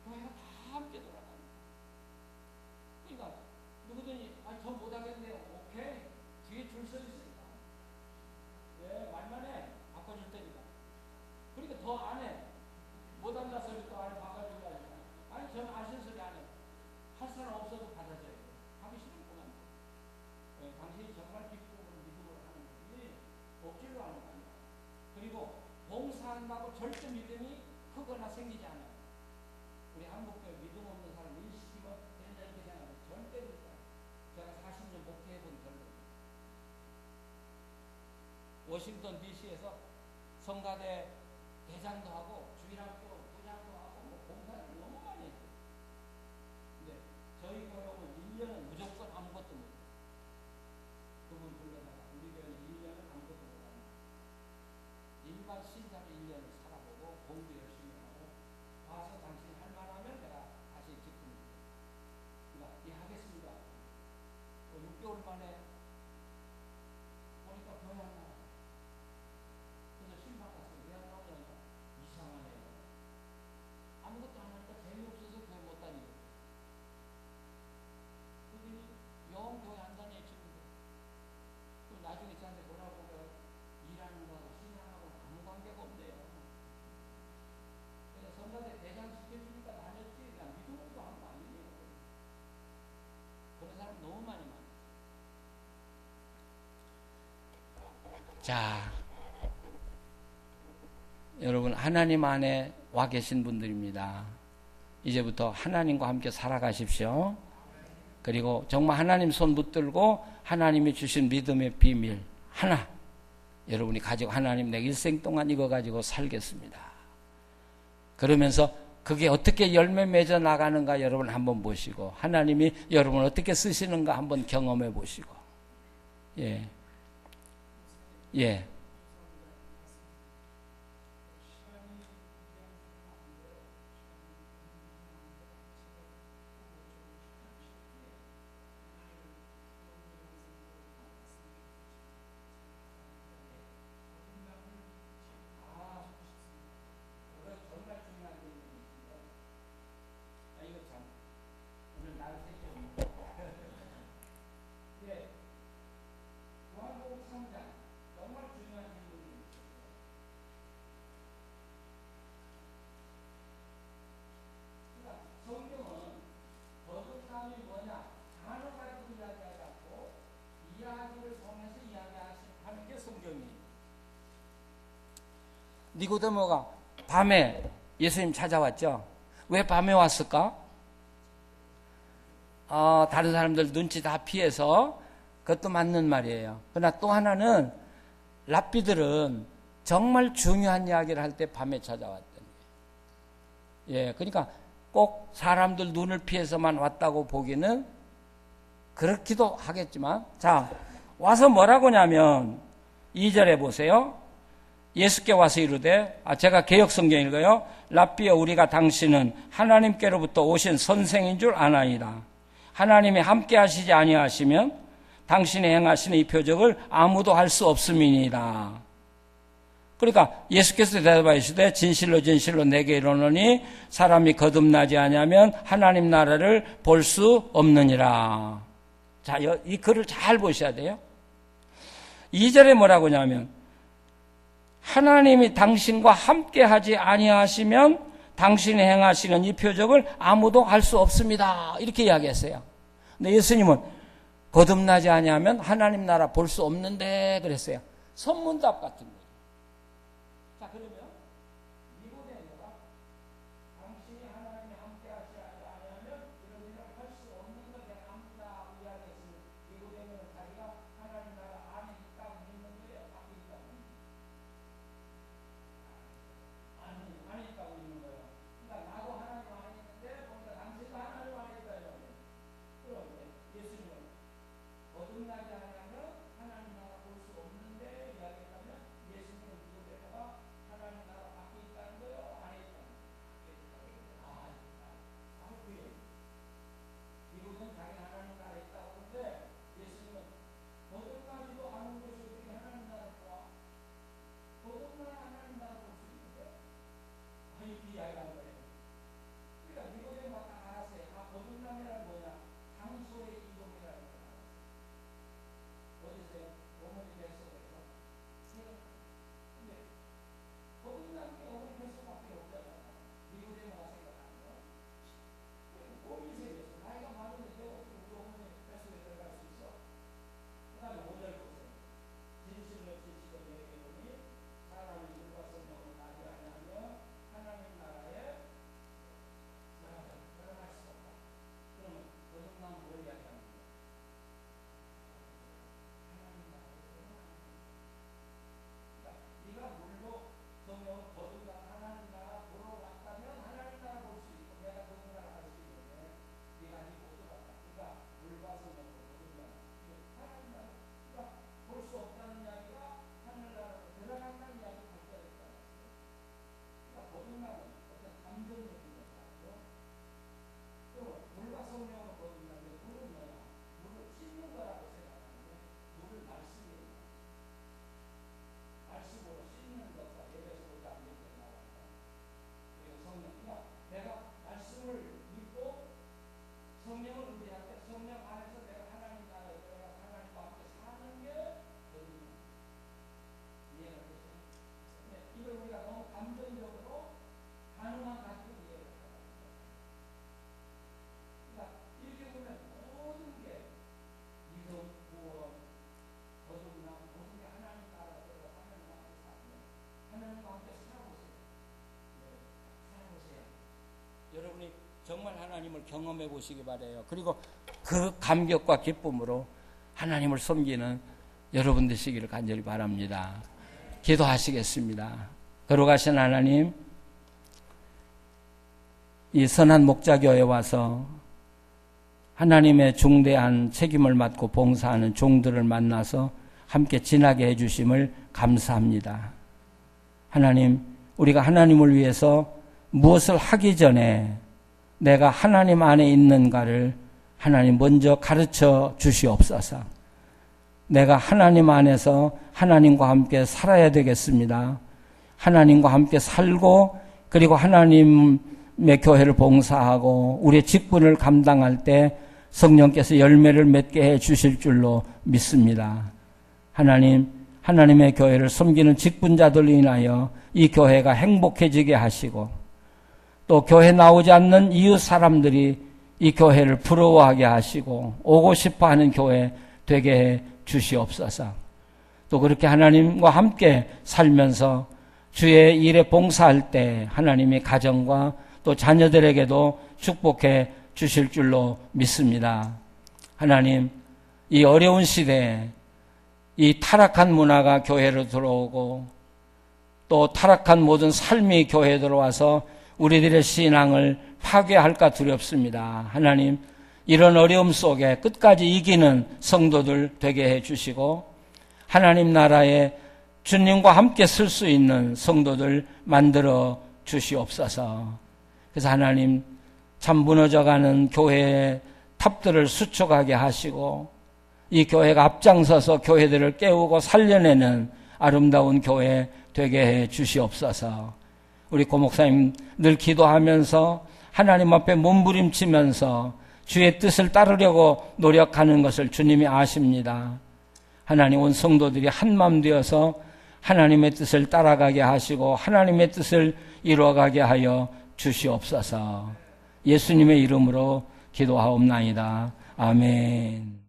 교회가 다 함께 돌아가는 거예요. 그러니까 생기지 않아요. 우리 한국교회 믿음 없는 사람 일시키면 된다 이렇게 생각하면 절대 그렇지 않아요. 제가 40년 목회해본 결론입니다. 워싱턴 DC에서 성가대 대장도 하고 주일학교 부장도 하고 뭐 봉사를 너무 많이 했어요. 근데 저희 교회 오면 1년은 무조건 아무것도 못해요. 그분 불러다가 우리 교회는 1년은 아무것도 못합니다. 일반 신사를 1년을 살아보고 공부 열심히 하고 와서 당신이 할 만하면 내가 다시 기쁩니다. 그러니까 예 하겠습니다. 6개월 만에 보니까 교회 안 나와요. 그래서 신방 갔어요. 왜 안 나오냐니까 이상하네요. 아무것도 안 하니까 재미없어서 교회 못 다니고. 그러더니 영 교회 안 다녀 지금도. 또 나중에 저한테 뭐라고 보면 일하는 거하고 신앙하고 아무 관계가 없네요. 그냥 성가대 대장 시켜주니까 다녔지 그냥 믿음으로 한 거 아니에요. 그런 사람 너무 많이 많아요. 자, 여러분 하나님 안에 와 계신 분들입니다. 이제부터 하나님과 함께 살아가십시오. 그리고 정말 하나님 손 붙들고 하나님이 주신 믿음의 비밀 하나 여러분이 가지고 하나님 내 일생 동안 이거 가지고 살겠습니다. 그러면서 그게 어떻게 열매 맺어 나가는가 여러분 한번 보시고 하나님이 여러분을 어떻게 쓰시는가 한번 경험해 보시고 예. 예. 니고데모가 밤에 예수님 찾아왔죠. 왜 밤에 왔을까? 다른 사람들 눈치 다 피해서 그것도 맞는 말이에요. 그러나 또 하나는 랍비들은 정말 중요한 이야기를 할 때 밤에 찾아왔던 거예요. 예, 그러니까 꼭 사람들 눈을 피해서만 왔다고 보기는 그렇기도 하겠지만 자 와서 뭐라고 하냐면 2절에 보세요. 예수께 와서 이르되 제가 개역성경 읽어요. 랍비여 우리가 당신은 하나님께로부터 오신 선생인 줄 아나이다. 하나님이 함께 하시지 아니하시면 당신이 행하시는 이 표적을 아무도 할 수 없음이니이다. 그러니까 예수께서 대답하시되 진실로 진실로 내게 이르노니 사람이 거듭나지 아니하면 하나님 나라를 볼 수 없느니라. 자, 이 글을 잘 보셔야 돼요. 2절에 뭐라고 하냐면 하나님이 당신과 함께 하지 아니하시면 당신이 행하시는 이 표적을 아무도 할 수 없습니다. 이렇게 이야기했어요. 근데 예수님은 거듭나지 아니하면 하나님 나라 볼 수 없는데 그랬어요. 선문답 같은 거예요. 자, 그러면 니고데모가 당신이 하나님이 함께 하지 아니하면 이런 일을 할 수 없는 것에 아무나 이야기했으면 니고데모는 자기가 하나님 나라 안에 있다고 믿는 거예요. 밖에 있다고 믿는 거예요. 안에 있다고 믿는 거예요. 그러니까 나도 하나님 안에 있는데 보니까 당신도 하나님 안에 있다 이거예요. 그런데 예수님은 거듭나지 않으면 하나님 나라 볼 수 없는데 이야기했다면 예수님은 니고데모가 하나님 정말 하나님을 경험해 보시기 바라요. 그리고 그 감격과 기쁨으로 하나님을 섬기는 여러분 되시기를 간절히 바랍니다. 기도하시겠습니다. 거룩하신 하나님, 이 선한 목자교회에 와서 하나님의 중대한 책임을 맡고 봉사하는 종들을 만나서 함께 지나게 해주심을 감사합니다. 하나님, 우리가 하나님을 위해서 무엇을 하기 전에 내가 하나님 안에 있는가를 하나님 먼저 가르쳐 주시옵소서. 내가 하나님 안에서 하나님과 함께 살아야 되겠습니다. 하나님과 함께 살고 그리고 하나님의 교회를 봉사하고 우리의 직분을 감당할 때 성령께서 열매를 맺게 해 주실 줄로 믿습니다. 하나님, 하나님의 교회를 섬기는 직분자들로 인하여 이 교회가 행복해지게 하시고 또 교회 나오지 않는 이웃 사람들이 이 교회를 부러워하게 하시고 오고 싶어하는 교회 되게 해 주시옵소서. 또 그렇게 하나님과 함께 살면서 주의 일에 봉사할 때 하나님의 가정과 또 자녀들에게도 축복해 주실 줄로 믿습니다. 하나님, 이 어려운 시대에 이 타락한 문화가 교회로 들어오고 또 타락한 모든 삶이 교회에 들어와서 우리들의 신앙을 파괴할까 두렵습니다. 하나님, 이런 어려움 속에 끝까지 이기는 성도들 되게 해주시고 하나님 나라에 주님과 함께 쓸 수 있는 성도들 만들어 주시옵소서. 그래서 하나님, 참 무너져가는 교회의 탑들을 수축하게 하시고 이 교회가 앞장서서 교회들을 깨우고 살려내는 아름다운 교회 되게 해 주시옵소서. 우리 고 목사님 늘 기도하면서 하나님 앞에 몸부림치면서 주의 뜻을 따르려고 노력하는 것을 주님이 아십니다. 하나님, 온 성도들이 한마음 되어서 하나님의 뜻을 따라가게 하시고 하나님의 뜻을 이루어가게 하여 주시옵소서. 예수님의 이름으로 기도하옵나이다. 아멘.